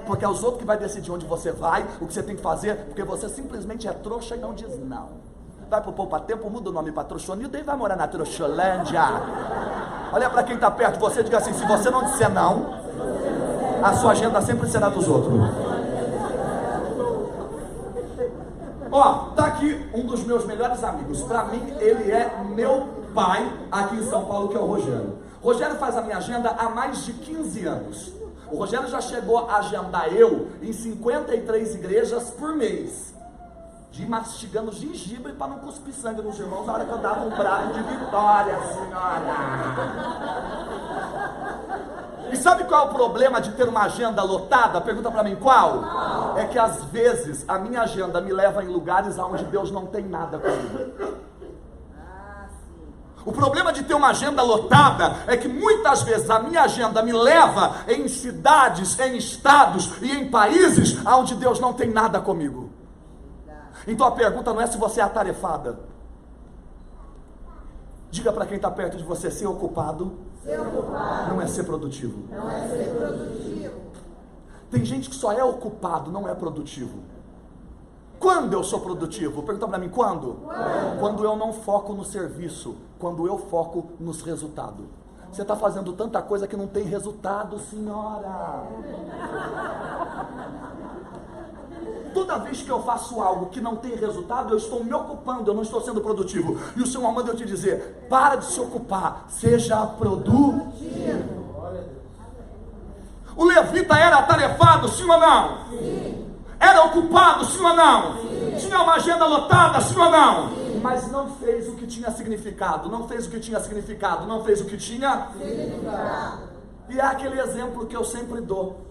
Porque é os outros que vai decidir onde você vai, o que você tem que fazer, porque você simplesmente é trouxa e não diz não. Vai pro Poupa Tempo, muda o nome para Trouxonilda e vai morar na Trouxolândia. Olha para quem está perto de você e diga assim: se você não disser não, a sua agenda sempre será dos outros. Ó, tá aqui um dos meus melhores amigos. Para mim, ele é meu pai aqui em São Paulo, que é o Rogério. Rogério faz a minha agenda há mais de 15 anos. O Rogério já chegou a agendar eu em 53 igrejas por mês, de mastigando gengibre para não cuspir sangue nos irmãos na hora que eu dava um brado de vitória, senhora. E sabe qual é o problema de ter uma agenda lotada? Pergunta para mim: qual? É que às vezes a minha agenda me leva em lugares onde Deus não tem nada comigo. O problema de ter uma agenda lotada é que muitas vezes a minha agenda me leva em cidades, em estados e em países onde Deus não tem nada comigo. Então a pergunta não é se você é atarefada. Diga para quem está perto de você: ser ocupado, não é ser produtivo. Tem gente que só é ocupado, não é produtivo. Quando eu sou produtivo? Pergunta para mim, quando? Quando eu não foco no serviço, quando eu foco nos resultados. Você está fazendo tanta coisa que não tem resultado, senhora. Toda vez que eu faço algo que não tem resultado, eu estou me ocupando, eu não estou sendo produtivo. E o Senhor manda eu te dizer: para de se ocupar, seja produtivo. O levita era atarefado, sim ou não? Sim. Era ocupado, sim ou não? Sim. Tinha uma agenda lotada, sim ou não? Sim. Mas não fez o que tinha significado, não fez o que tinha significado, não fez o que tinha significado. E é aquele exemplo que eu sempre dou.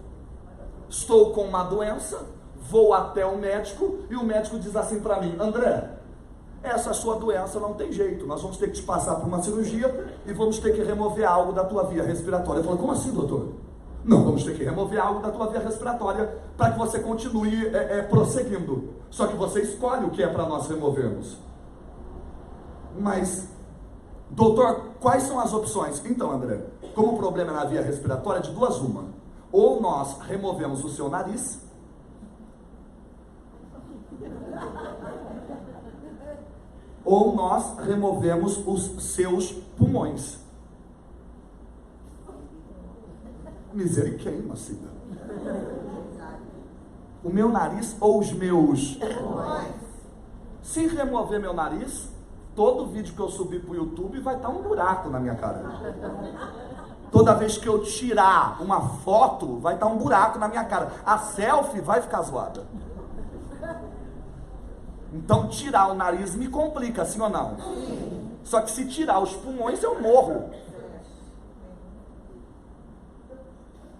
Estou com uma doença, vou até o médico e o médico diz assim para mim: André, essa sua doença não tem jeito, nós vamos ter que te passar por uma cirurgia e vamos ter que remover algo da tua via respiratória. Eu falo: como assim, doutor? Não, vamos ter que remover algo da tua via respiratória para que você continue prosseguindo. Só que você escolhe o que é para nós removermos. Mas, doutor, quais são as opções? Então, André, como o problema é na via respiratória, de duas uma: ou nós removemos o seu nariz, ou nós removemos os seus pulmões. Misericórdia, Cida. O meu nariz ou os meus? Se remover meu nariz, todo vídeo que eu subir para o YouTube vai estar um buraco na minha cara. Toda vez que eu tirar uma foto, vai estar um buraco na minha cara. A selfie vai ficar zoada. Então tirar o nariz me complica, sim ou não? Só que se tirar os pulmões, eu morro.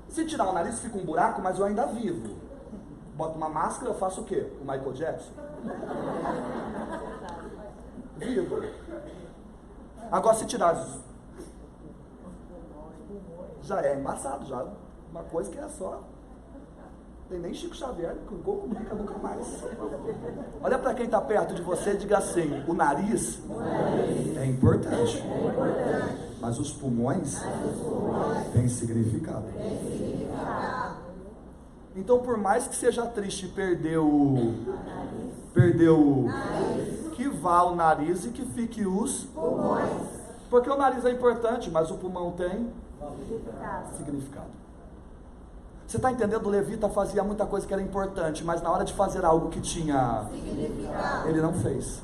Se tirar o nariz, fica um buraco, mas eu ainda vivo. Boto uma máscara, eu faço o quê? O Michael Jackson? Vivo. Agora, se tirar... já é embaçado, já. Uma coisa que é só... Tem nem Chico Xavier que comunica nunca mais. Olha para quem está perto de você e diga assim: o nariz é importante, mas os pulmões têm significado. Então, por mais que seja triste perder que vá o nariz e que fique os pulmões, porque o nariz é importante, mas o pulmão tem significado. Você está entendendo? O levita fazia muita coisa que era importante, mas na hora de fazer algo que tinha significado, ele não fez.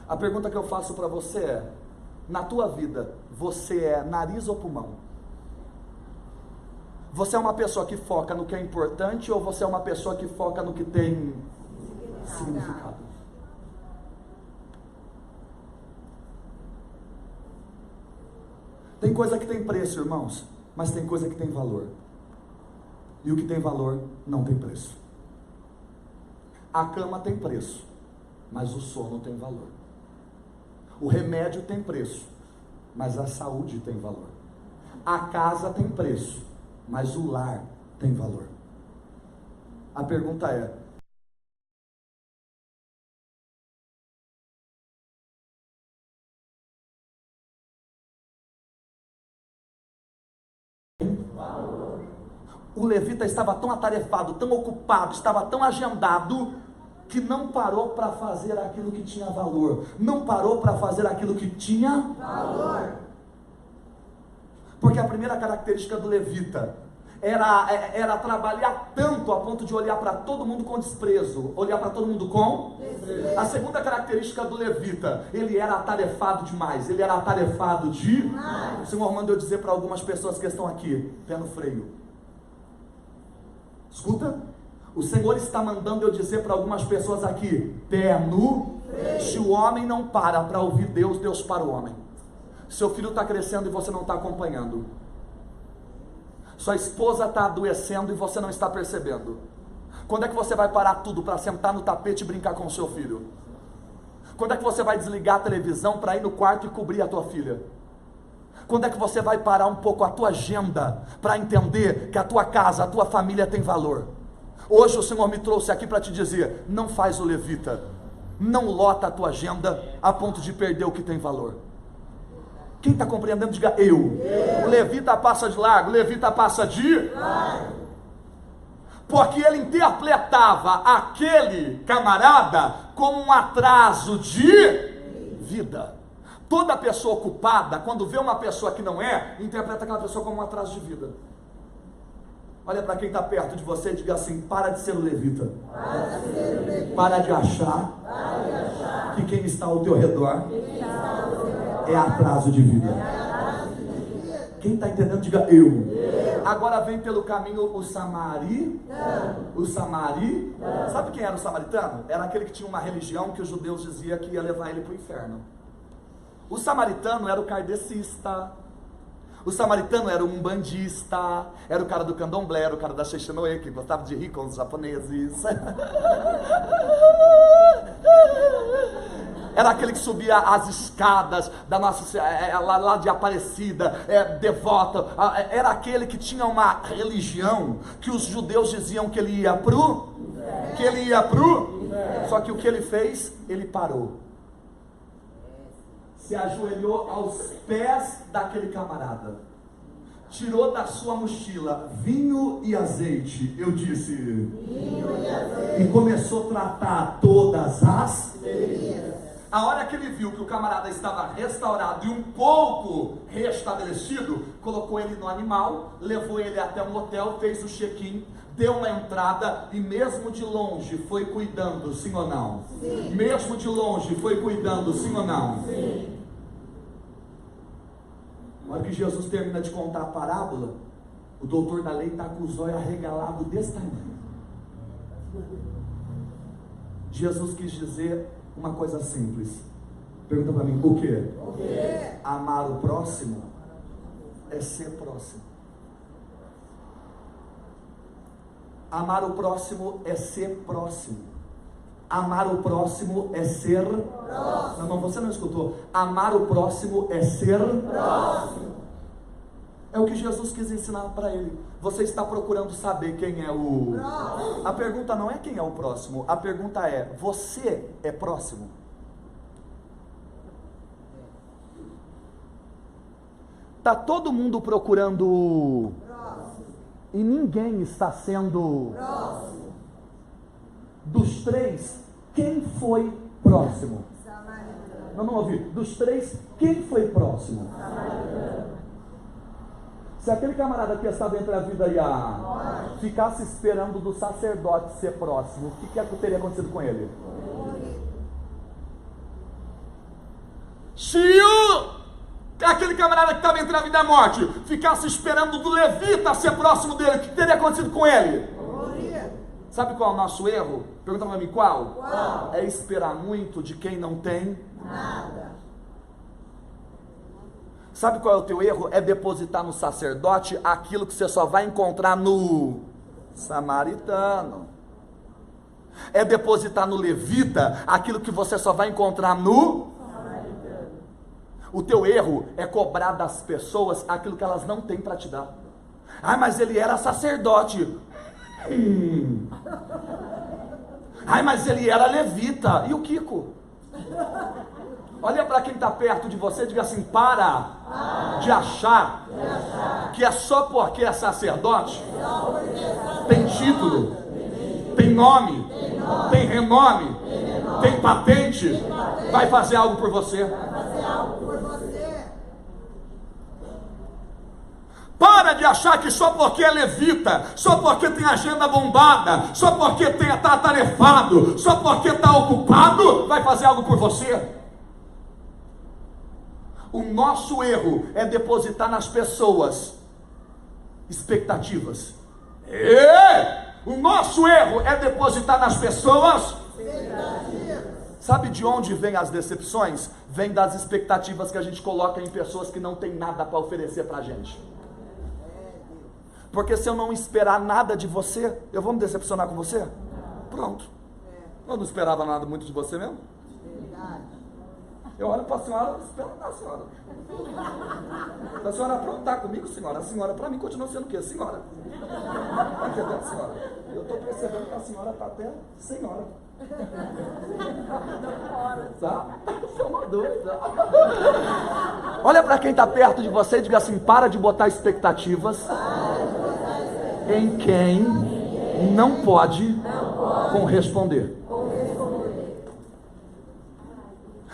A pergunta que eu faço para você é: na tua vida, você é nariz ou pulmão? Você é uma pessoa que foca no que é importante ou você é uma pessoa que foca no que tem significado? Tem coisa que tem preço, irmãos, mas tem coisa que tem valor. E o que tem valor não tem preço. A cama tem preço, mas o sono tem valor. O remédio tem preço, mas a saúde tem valor. A casa tem preço, mas o lar tem valor. A pergunta é: o levita estava tão atarefado, tão ocupado, estava tão agendado, que não parou para fazer aquilo que tinha valor. Não parou para fazer aquilo que tinha valor. Porque a primeira característica do levita era trabalhar tanto a ponto de olhar para todo mundo com desprezo, olhar para todo mundo com desprezo. A segunda característica do levita: ele era atarefado demais, ele era atarefado demais. O Senhor manda eu dizer para algumas pessoas que estão aqui: pé no freio. Escuta, o Senhor está mandando eu dizer para algumas pessoas aqui: pé no freio. Se o homem não para ouvir Deus, Deus para o homem. Seu filho está crescendo e você não está acompanhando. Sua esposa está adoecendo e você não está percebendo. Quando é que você vai parar tudo para sentar no tapete e brincar com o seu filho? Quando é que você vai desligar a televisão para ir no quarto e cobrir a tua filha? Quando é que você vai parar um pouco a tua agenda para entender que a tua casa, a tua família tem valor? Hoje o Senhor me trouxe aqui para te dizer: não faz o levita, não lota a tua agenda a ponto de perder o que tem valor. Quem está compreendendo, diga eu. O levita passa de largo, o levita passa de largo. Porque ele interpretava aquele camarada como um atraso de vida. Toda pessoa ocupada, quando vê uma pessoa que não é, interpreta aquela pessoa como um atraso de vida. Olha para quem está perto de você e diga assim: para de ser o levita. Para de achar que quem está ao teu redor é atraso de vida. Quem está entendendo, diga eu. Agora vem pelo caminho o samaritano. O samaritano. Sabe quem era o samaritano? Era aquele que tinha uma religião que os judeus diziam que ia levar ele para o inferno. O samaritano era o kardecista. O samaritano era um umbandista, era o cara do candomblé, era o cara da Xexenoe, que gostava de rir com os japoneses. Era aquele que subia as escadas da nossa, lá de Aparecida, devota. Era aquele que tinha uma religião que os judeus diziam que ele ia pro, só que o que ele fez? Ele parou. Se ajoelhou aos pés daquele camarada, tirou da sua mochila vinho e azeite, eu disse, e começou a tratar todas as feridas. A hora que ele viu que o camarada estava restaurado e um pouco restabelecido, colocou ele no animal, levou ele até um hotel, fez o check-in, deu uma entrada e mesmo de longe foi cuidando, sim ou não? Sim. Mesmo de longe foi cuidando, sim ou não? Sim. Na hora que Jesus termina de contar a parábola, o doutor da lei está com os olhos arregalados desse tamanho. Jesus quis dizer uma coisa simples. Pergunta para mim, o quê? O quê? Amar o próximo é ser próximo. Amar o próximo é ser próximo. Amar o próximo é ser próximo. Não, você não escutou. Amar o próximo é ser próximo. É o que Jesus quis ensinar para ele. Você está procurando saber quem é o próximo. A pergunta não é quem é o próximo. A pergunta é: você é próximo? Está todo mundo procurando próximo e ninguém está sendo próximo. Dos três, quem foi próximo? Samaritano. Não ouvi. Dos três, quem foi próximo? Samaritano. Se aquele camarada que estava entre a vida e a morte ficasse esperando do sacerdote ser próximo, o que teria acontecido com ele? Se aquele camarada que estava entre a vida e a morte ficasse esperando do levita ser próximo dele, o que teria acontecido com ele? Sabe qual é o nosso erro? Pergunta para mim, qual? É esperar muito de quem não tem nada. Sabe qual é o teu erro? É depositar no sacerdote aquilo que você só vai encontrar no samaritano. É depositar no levita aquilo que você só vai encontrar no samaritano. O teu erro é cobrar das pessoas aquilo que elas não têm para te dar. Ah, mas ele era sacerdote. Ai, mas ele era levita. E o Kiko? Olha para quem está perto de você e diga assim: para de achar que é só porque é sacerdote, tem título, tem nome, tem renome, tem patente, vai fazer algo por você. Para de achar que só porque é levita, só porque tem agenda bombada, só porque está atarefado, só porque está ocupado, vai fazer algo por você. O nosso erro é depositar nas pessoas expectativas. O nosso erro é depositar nas pessoas expectativas. Sabe de onde vem as decepções? Vem das expectativas que a gente coloca em pessoas que não tem nada para oferecer para a gente. Porque se eu não esperar nada de você, eu vou me decepcionar com você? Pronto. Eu não esperava nada muito de você mesmo. Eu olho para a senhora e espero da senhora. Se a senhora aprontar comigo, senhora, a senhora para mim continua sendo o quê? Senhora. Está entendendo, senhora? Eu estou percebendo que a senhora está até senhora. Tá? Você é uma doida. Olha para quem está perto de você e diga assim: para de botar expectativas em quem não pode corresponder.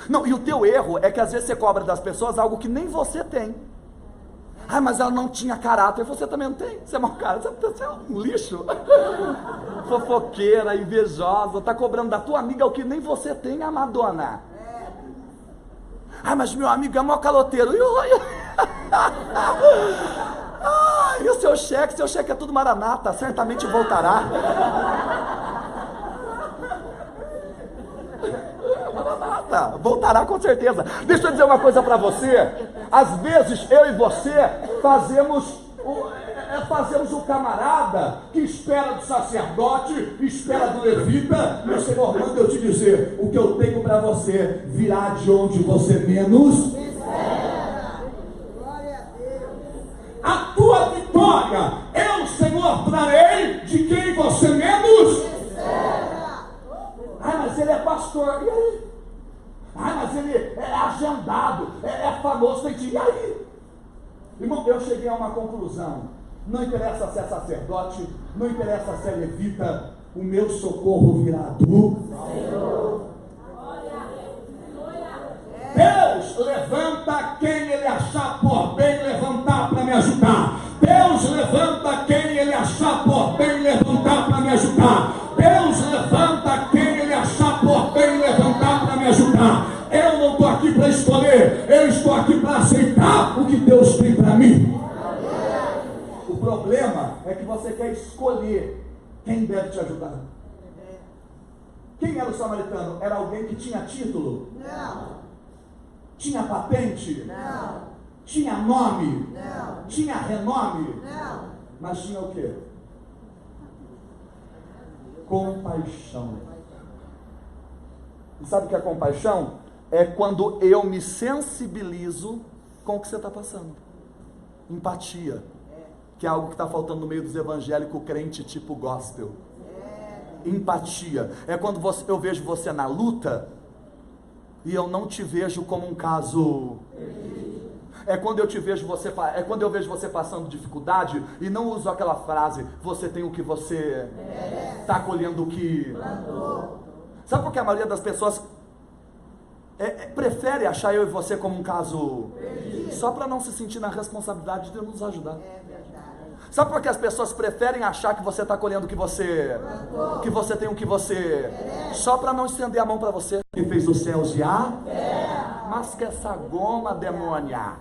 Não, e o teu erro é que às vezes você cobra das pessoas algo que nem você tem. Ah, mas ela não tinha caráter. Você também não tem. Você é mau caráter. Você é um lixo. Fofoqueira, invejosa. Tá cobrando da tua amiga o que nem você tem, amadona. Ah, mas meu amigo é mó caloteiro. E o seu cheque? Seu cheque é tudo maranata. Certamente voltará. Voltará com certeza. Deixa eu dizer uma coisa para você. Às vezes eu e você fazemos o camarada que espera do sacerdote, espera do levita, e o Senhor manda eu te dizer: o que eu tenho para você virá de onde você menos espera. Glória a Deus. A tua vitória eu, Senhor, trarei de quem você menos espera. Ah, mas ele é pastor. E aí? Ah, mas ele é agendado, é famoso, tem que ir. E aí? Irmão, eu cheguei a uma conclusão: não interessa se é sacerdote, não interessa se é levita, o meu socorro virá do Senhor. Deus levanta quem ele achar por bem levantar para me ajudar. Deus levanta quem ele achar por bem levantar para me ajudar. Deus levanta quem ele achar por bem levantar para me ajudar. Eu não estou aqui para escolher, eu estou aqui para aceitar o que Deus tem para mim. O problema é que você quer escolher quem deve te ajudar. Quem era o samaritano? Era alguém que tinha título? Não. Tinha patente? Não. Tinha nome? Não. Tinha renome? Não. Mas tinha o quê? Compaixão. E sabe o que é compaixão? É quando eu me sensibilizo com o que você está passando. Empatia, que é algo que está faltando no meio dos evangélicos crente tipo gospel. Empatia é quando eu vejo você na luta e eu não te vejo como um caso. É quando eu vejo você passando dificuldade e não uso aquela frase: você tem o que você está colhendo o que plantou. Sabe por que a maioria das pessoas prefere achar eu e você como um caso só para não se sentir na responsabilidade de nos ajudar? Sabe por que as pessoas preferem achar que você está colhendo o que você tem o que você só para não estender a mão para você? Que fez os céus e a terra. Mas que essa goma demônia.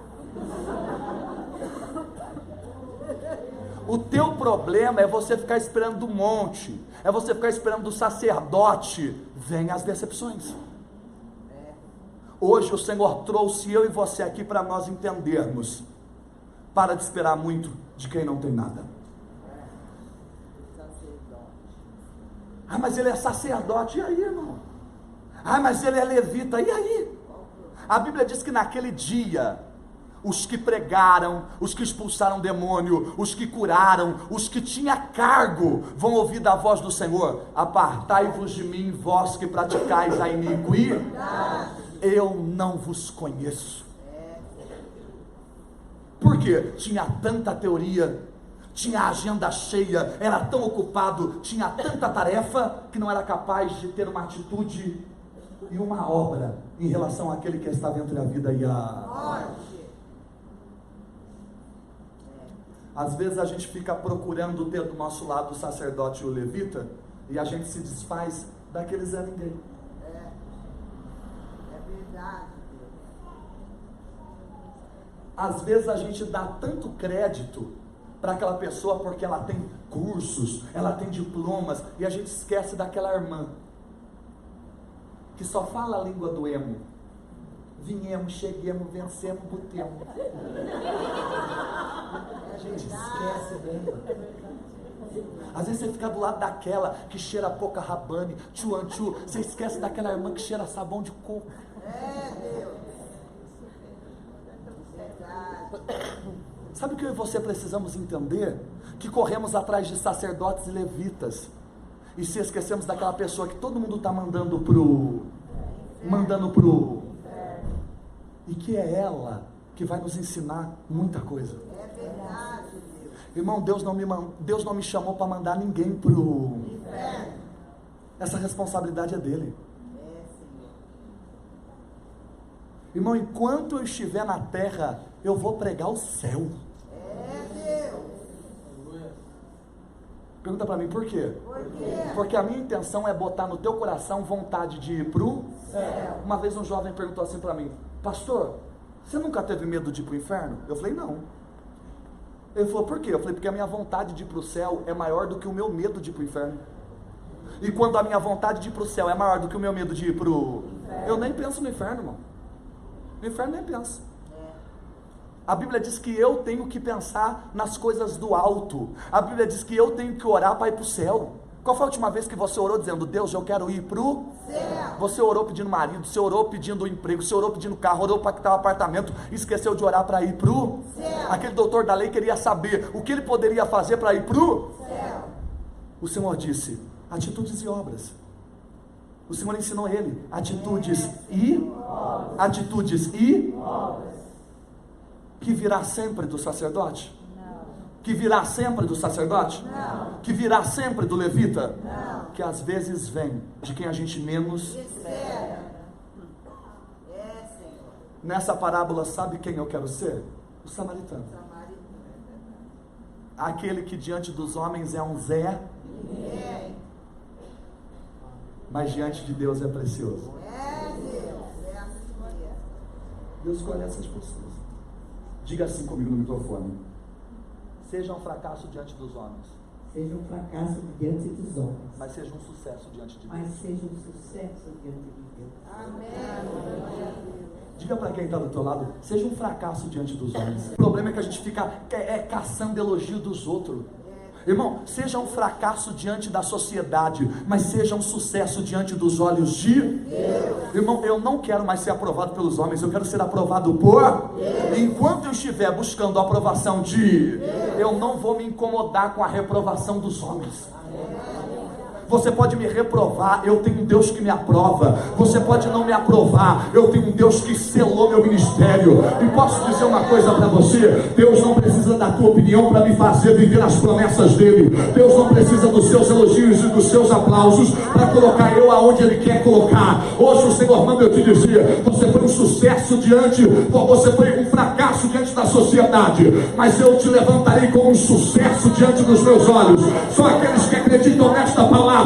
O teu problema é você ficar esperando do monte, é você ficar esperando do sacerdote. Vem as decepções. Hoje o Senhor trouxe eu e você aqui para nós entendermos: para de esperar muito de quem não tem nada. Ah, mas ele é sacerdote. E aí, irmão? Ah, mas ele é levita. E aí? A Bíblia diz que naquele dia os que pregaram, os que expulsaram demônio, os que curaram, os que tinham cargo, vão ouvir da voz do Senhor: apartai-vos de mim, vós que praticais a iniquidade, eu não vos conheço. Por quê? Tinha tanta teoria, tinha a agenda cheia, era tão ocupado, tinha tanta tarefa, que não era capaz de ter uma atitude e uma obra em relação àquele que estava entre a vida e a morte. Às vezes a gente fica procurando ter do nosso lado o sacerdote e o levita, e a gente se desfaz daqueles a ninguém. É verdade. Às vezes a gente dá tanto crédito para aquela pessoa porque ela tem cursos, ela tem diplomas, e a gente esquece daquela irmã que só fala a língua do emo. Vinhemos, cheguemos, vencemos, botemos. A gente esquece dela. Às vezes você fica do lado daquela que cheira pouca Rabanne, tchuanchu, você esquece daquela irmã que cheira sabão de coco. Sabe o que eu e você precisamos entender? Que corremos atrás de sacerdotes e levitas, e se esquecemos daquela pessoa que todo mundo está mandando pro e que é ela que vai nos ensinar muita coisa. É verdade, Deus. Irmão, Deus não me chamou para mandar ninguém pro Inferno. essa responsabilidade é dele. É, Senhor. Irmão, enquanto eu estiver na terra, eu vou pregar o céu. É, Deus. Pergunta para mim, por quê? Por quê? Porque a minha intenção é botar no teu coração vontade de ir pro céu. Uma vez um jovem perguntou assim para mim: pastor, você nunca teve medo de ir pro inferno? Eu falei, não. Ele falou, por quê? Eu falei, porque a minha vontade de ir pro céu é maior do que o meu medo de ir pro inferno. E quando a minha vontade de ir pro céu é maior do que o meu medo de ir pro... Eu nem penso no inferno, irmão. No inferno nem penso. A Bíblia diz que eu tenho que pensar nas coisas do alto. A Bíblia diz que eu tenho que orar para ir para o céu. Qual foi a última vez que você orou dizendo, Deus, eu quero ir para o céu? Você orou pedindo marido, você orou pedindo emprego, você orou pedindo carro, orou para quitar o apartamento, esqueceu de orar para ir para o céu. Aquele doutor da lei queria saber o que ele poderia fazer para ir para o céu. O Senhor disse, atitudes e obras. O Senhor ensinou ele, atitudes e obras. Que virá sempre do sacerdote? Não. Que virá sempre do sacerdote? Não. Que virá sempre do levita? Não. Que às vezes vem de quem a gente menos espera. É, Senhor. Nessa parábola, sabe quem eu quero ser? O samaritano. Aquele que diante dos homens é um Zé, mas diante de Deus é precioso. É, Deus. Deus conhece as pessoas. Diga assim comigo no microfone. Seja um fracasso diante dos homens. Seja um fracasso diante dos homens. Mas seja um sucesso diante de Deus. Mas seja um sucesso diante de Deus. Amém. Diga para quem está do teu lado, seja um fracasso diante dos homens. O problema é que a gente fica caçando elogio dos outros. Irmão, seja um fracasso diante da sociedade, mas seja um sucesso diante dos olhos de Deus. Irmão, eu não quero mais ser aprovado pelos homens, eu quero ser aprovado por Deus. Enquanto eu estiver buscando a aprovação de Deus, eu não vou me incomodar com a reprovação dos homens. Você pode me reprovar, eu tenho um Deus que me aprova. Você pode não me aprovar, eu tenho um Deus que selou meu ministério. E posso dizer uma coisa para você: Deus não precisa da tua opinião para me fazer viver as promessas dele. Deus não precisa dos seus elogios e dos seus aplausos para colocar eu aonde ele quer colocar. Hoje o Senhor manda eu te dizer: você foi um sucesso você foi um fracasso diante da sociedade, mas eu te levantarei como um sucesso diante dos meus olhos. Só aqueles que acreditam nesta palavra,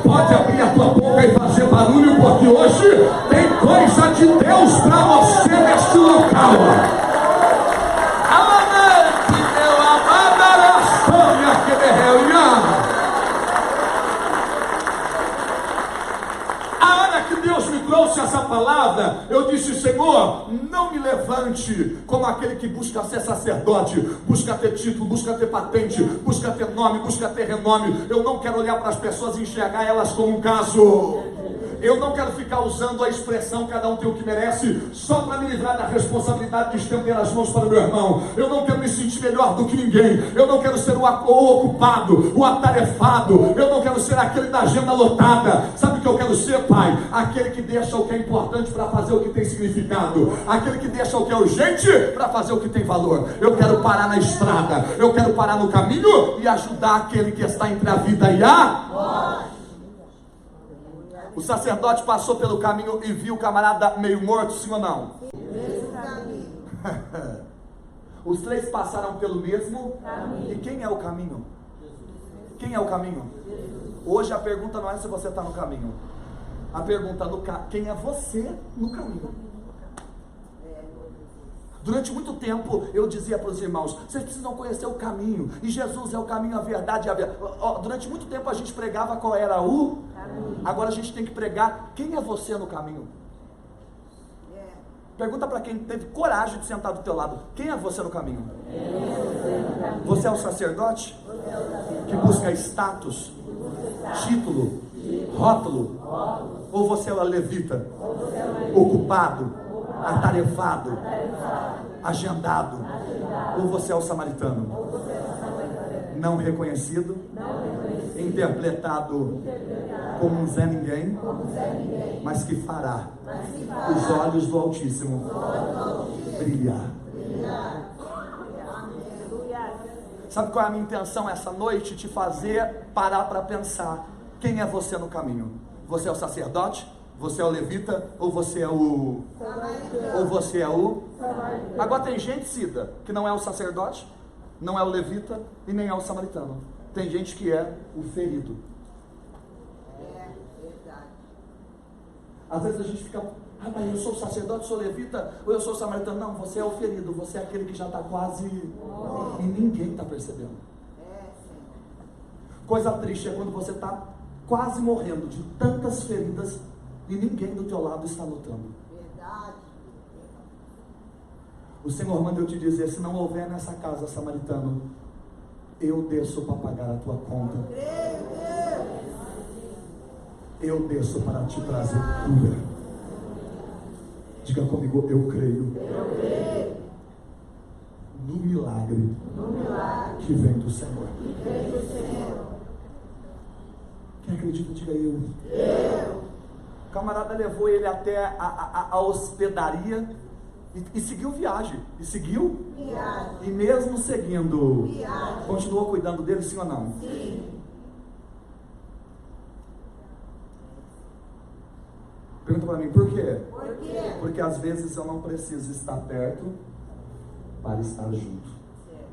pode abrir a tua boca e fazer barulho, porque hoje tem coisa de Deus para você neste local. A hora que Deus me trouxe essa palavra, eu disse: Senhor, não me levante como aquele que busca ser sacerdote, busca ter título, busca ter patente, busca ter nome, busca ter renome. Eu não quero olhar para as pessoas e enxergar elas como um caso. Eu não quero ficar usando a expressão cada um tem o que merece, só para me livrar da responsabilidade de estender as mãos para o meu irmão. Eu não quero me sentir melhor do que ninguém. Eu não quero ser o ocupado, o atarefado. Eu não quero ser aquele da agenda lotada. Sabe o que eu quero ser, Pai? Aquele que deixa o que é importante para fazer o que tem significado. Aquele que deixa o que é urgente para fazer o que tem valor. Eu quero parar na estrada. Eu quero parar no caminho e ajudar aquele que está entre a vida e a morte. O sacerdote passou pelo caminho e viu o camarada meio morto, sim ou não? Os três passaram pelo mesmo caminho. E quem é o caminho? Quem é o caminho? Hoje a pergunta não é se você está no caminho. A pergunta é quem é você no caminho. Durante muito tempo eu dizia para os irmãos: vocês precisam conhecer o caminho, e Jesus é o caminho, a verdade e a vida. Durante muito tempo a gente pregava qual era o caminho. Agora a gente tem que pregar quem é você no caminho. Pergunta para quem teve coragem de sentar do teu lado: quem é você no caminho? Você é o sacerdote que busca status, título, rótulo? Ou você é o levita, ocupado, atarefado, agendado? Ou você é o samaritano, não reconhecido, interpretado como um Zé Ninguém, mas que fará os olhos do Altíssimo brilhar. Sabe qual é a minha intenção essa noite? Te fazer parar para pensar: quem é você no caminho? Você é o sacerdote? Você é o levita? Ou você é o... Agora tem gente, Cida, que não é o sacerdote, não é o levita e nem é o samaritano. Tem gente que é o ferido. É verdade. Às vezes a gente fica: ah, mas eu sou o sacerdote, sou levita, ou eu sou o samaritano. Não, você é o ferido, você é aquele que já está quase... E ninguém está percebendo. Coisa triste é quando você está quase morrendo de tantas feridas e ninguém do teu lado está lutando. Verdade. O Senhor manda eu te dizer: se não houver nessa casa samaritano, eu desço para pagar a tua conta. Eu desço para te trazer cura. Diga comigo: eu creio no milagre que vem do Senhor. Quem acredita, diga eu. O camarada levou ele até a hospedaria e seguiu viagem. E mesmo seguindo, continuou cuidando dele, sim ou não? Sim. Pergunta para mim: por quê? Por quê? Porque às vezes eu não preciso estar perto para estar junto. Certo.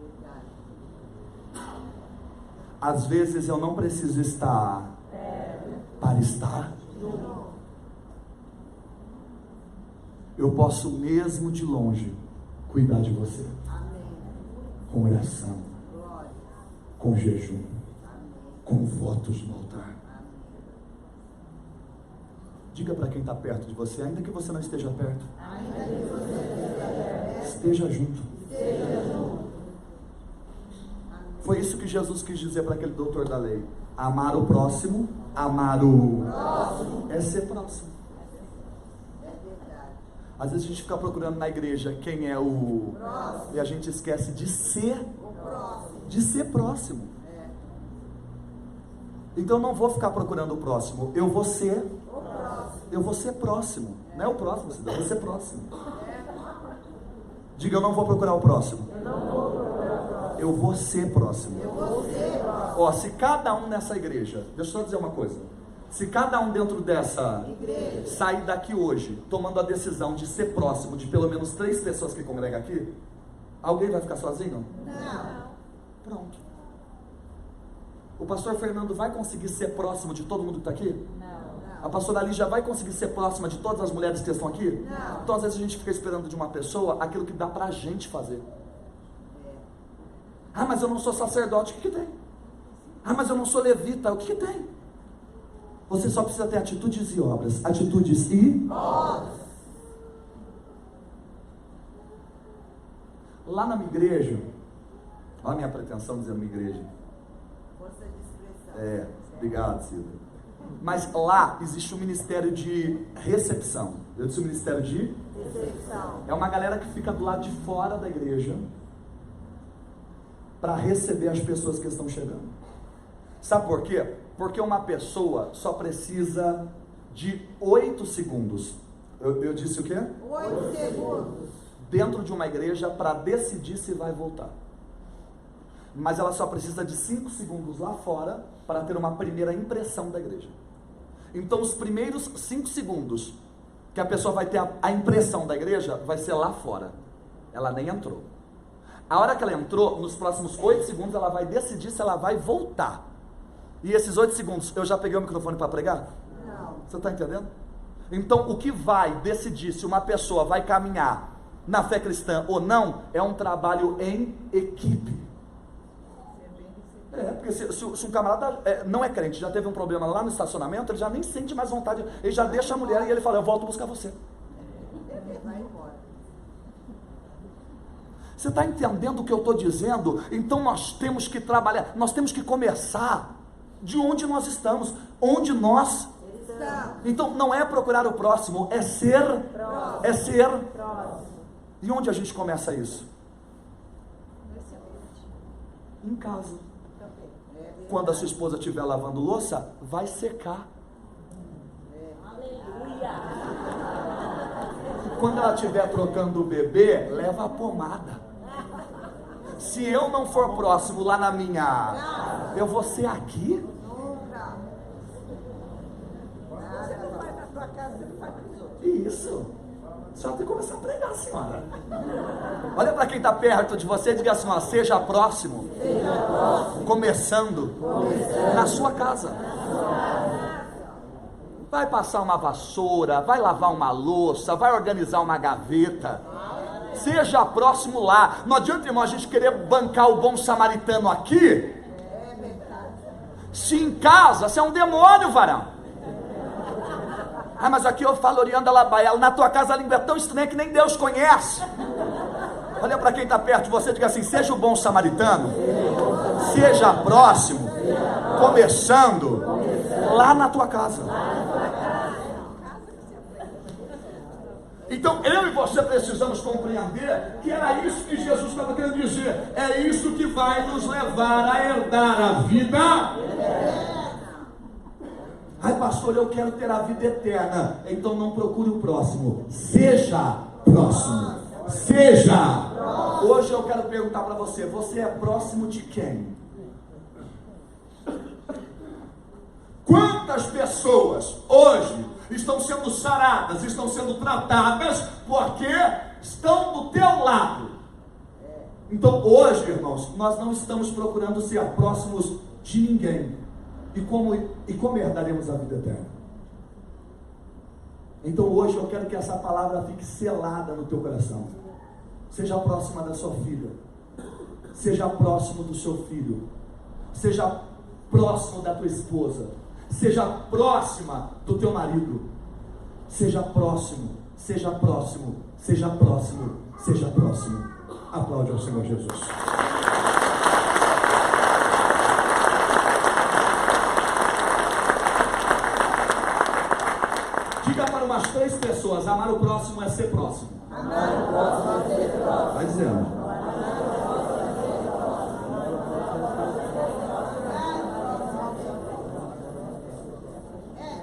Verdade. Às vezes eu não preciso estar para estar. Eu posso mesmo de longe cuidar de você. Amém. Com oração, Glória. com jejum, Amém. com votos no altar. Amém. Diga para quem está perto de você, ainda que você não esteja perto, Ainda que você esteja perto, esteja junto. esteja junto. Foi isso que Jesus quis dizer para aquele doutor da lei: amar o próximo, amar o próximo é ser próximo. É verdade. Às vezes a gente fica procurando na igreja quem é o Próximo. e a gente esquece de ser, O próximo. de ser próximo. É. Então eu não vou ficar procurando o próximo, eu vou ser O próximo. próximo. Não é o próximo, eu vou ser próximo. Diga: eu não vou procurar o próximo. Eu vou ser próximo. Eu vou ser próximo. Ó, se cada um nessa igreja, deixa eu só dizer uma coisa: se cada um dentro dessa Igreja. sair daqui hoje tomando a decisão de ser próximo de pelo menos 3 pessoas que congregam aqui, alguém vai ficar sozinho? Não. Pronto. O pastor Fernando vai conseguir ser próximo de todo mundo que está aqui? Não. A pastora Lígia vai conseguir ser próxima de todas as mulheres que estão aqui? Não. Então às vezes a gente fica esperando de uma pessoa aquilo que dá pra gente fazer. Ah, mas eu não sou sacerdote, o que tem? Ah, mas eu não sou levita, o que tem? Você só precisa ter atitudes e obras. Atitudes e Obras. Lá na minha igreja, olha a minha pretensão dizendo minha igreja. Força de expressão. Obrigado, Cida. Mas lá existe um ministério de recepção. Eu disse o ministério de... Recepção. É uma galera que fica do lado de fora da igreja para receber as pessoas que estão chegando. Sabe por quê? Porque uma pessoa só precisa de 8 segundos. Eu disse o quê? 8 segundos. Dentro de uma igreja para decidir se vai voltar. Mas ela só precisa de 5 segundos lá fora para ter uma primeira impressão da igreja. Então os primeiros 5 segundos que a pessoa vai ter a impressão da igreja vai ser lá fora. Ela nem entrou. A hora que ela entrou, nos próximos 8 segundos ela vai decidir se ela vai voltar. E esses 8 segundos, eu já peguei o microfone para pregar? Não. Você está entendendo? Então o que vai decidir se uma pessoa vai caminhar na fé cristã ou não é um trabalho em equipe. Porque se um camarada não é crente, já teve um problema lá no estacionamento, ele já nem sente mais vontade, ele já deixa a mulher e ele fala: eu volto buscar você. Vai embora. Você está entendendo o que eu estou dizendo? Então nós temos que trabalhar, nós temos que começar de onde nós estamos, onde nós... Estamos. Então não é procurar o próximo, é ser Próximo. é ser. Próximo. E onde a gente começa isso? Em casa. quando a sua esposa estiver lavando louça, vai secar. Quando ela estiver trocando o bebê, leva a pomada. Se eu não for próximo lá na minha, eu vou ser aqui? Nunca. Você não vai na tua casa, você não vai para os outros. Isso. A senhora tem que começar a pregar, senhora. Olha para quem está perto de você e diga assim, ó, seja próximo. Começando na sua casa. Vai passar uma vassoura, vai lavar uma louça, vai organizar uma gaveta. Seja próximo lá. Não adianta, irmão, a gente querer bancar o bom samaritano aqui, se em casa você é um demônio, varão. Ah, mas aqui eu falo Orianda Labaia, na tua casa a língua é tão estranha que nem Deus conhece. Olha para quem está perto de você e diga assim, seja o bom samaritano, seja próximo, começando lá na tua casa. Então eu e você precisamos compreender que era isso que Jesus estava querendo dizer. É isso que vai nos levar a herdar a vida. Ai, pastor, eu quero ter a vida eterna. Então não procure o próximo. Seja próximo. Seja. Hoje eu quero perguntar para você, você é próximo de quem? Quantas pessoas hoje estão sendo saradas, estão sendo tratadas porque estão do teu lado? Então hoje, irmãos, nós não estamos procurando ser próximos de ninguém. E como herdaremos a vida eterna? Então hoje eu quero que essa palavra fique selada no teu coração. Seja próxima da sua filha, seja próximo do seu filho, seja próximo da tua esposa, seja próxima do teu marido, seja próximo, seja próximo, seja próximo, seja próximo. Aplaude ao Senhor Jesus. Diga para umas 3 pessoas, amar o próximo é ser próximo. Amar o próximo é ser próximo. Vai dizendo.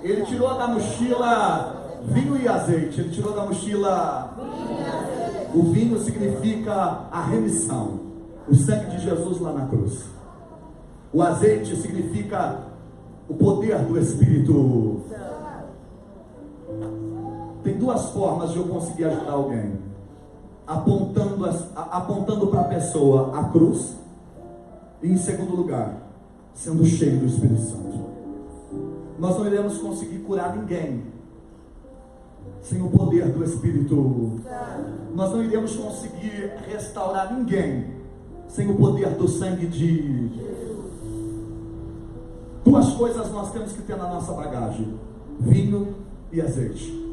Ele tirou da mochila vinho e azeite. Ele tirou da mochila o vinho significa a remissão, o sangue de Jesus lá na cruz. O azeite significa o poder do Espírito. Tem 2 formas de eu conseguir ajudar alguém: apontando para a pessoa a cruz, e em segundo lugar, sendo cheio do Espírito Santo. Nós não iremos conseguir curar ninguém sem o poder do Espírito. Nós não iremos conseguir restaurar ninguém sem o poder do sangue de Jesus. 2 coisas nós temos que ter na nossa bagagem: vinho e azeite.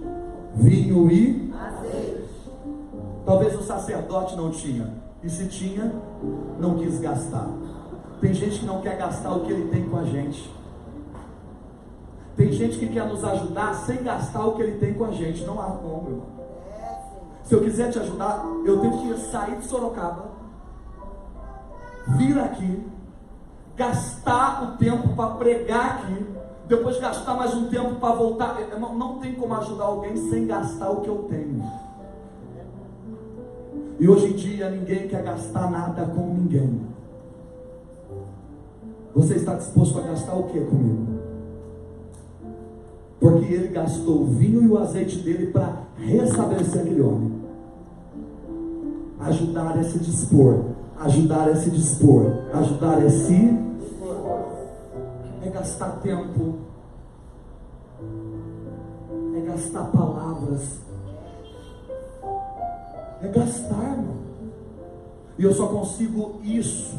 Vinho e azeite. Talvez o sacerdote não tinha, e se tinha, não quis gastar. Tem gente que não quer gastar o que ele tem com a gente. Tem gente que quer nos ajudar sem gastar o que ele tem com a gente. Não há como, irmão. Se eu quiser te ajudar, eu tenho que sair de Sorocaba, vir aqui, gastar o tempo para pregar aqui, depois gastar mais um tempo para voltar. Não tem como ajudar alguém sem gastar o que eu tenho. E hoje em dia ninguém quer gastar nada com ninguém. Você está disposto a gastar o que comigo? Porque ele gastou o vinho e o azeite dele para restabelecer aquele homem. Ajudar é se dispor. Ajudar é se dispor. Ajudar é se... É gastar tempo. É gastar palavras. É gastar, irmão. E eu só consigo isso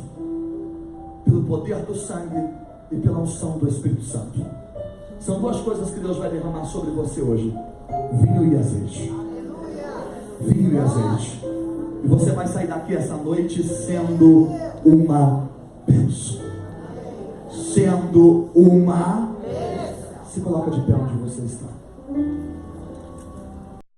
pelo poder do sangue e pela unção do Espírito Santo. São 2 coisas que Deus vai derramar sobre você hoje: vinho e azeite. Vinho e azeite. E você vai sair daqui essa noite sendo uma bênção. Sendo uma... Se coloca de pé onde você está.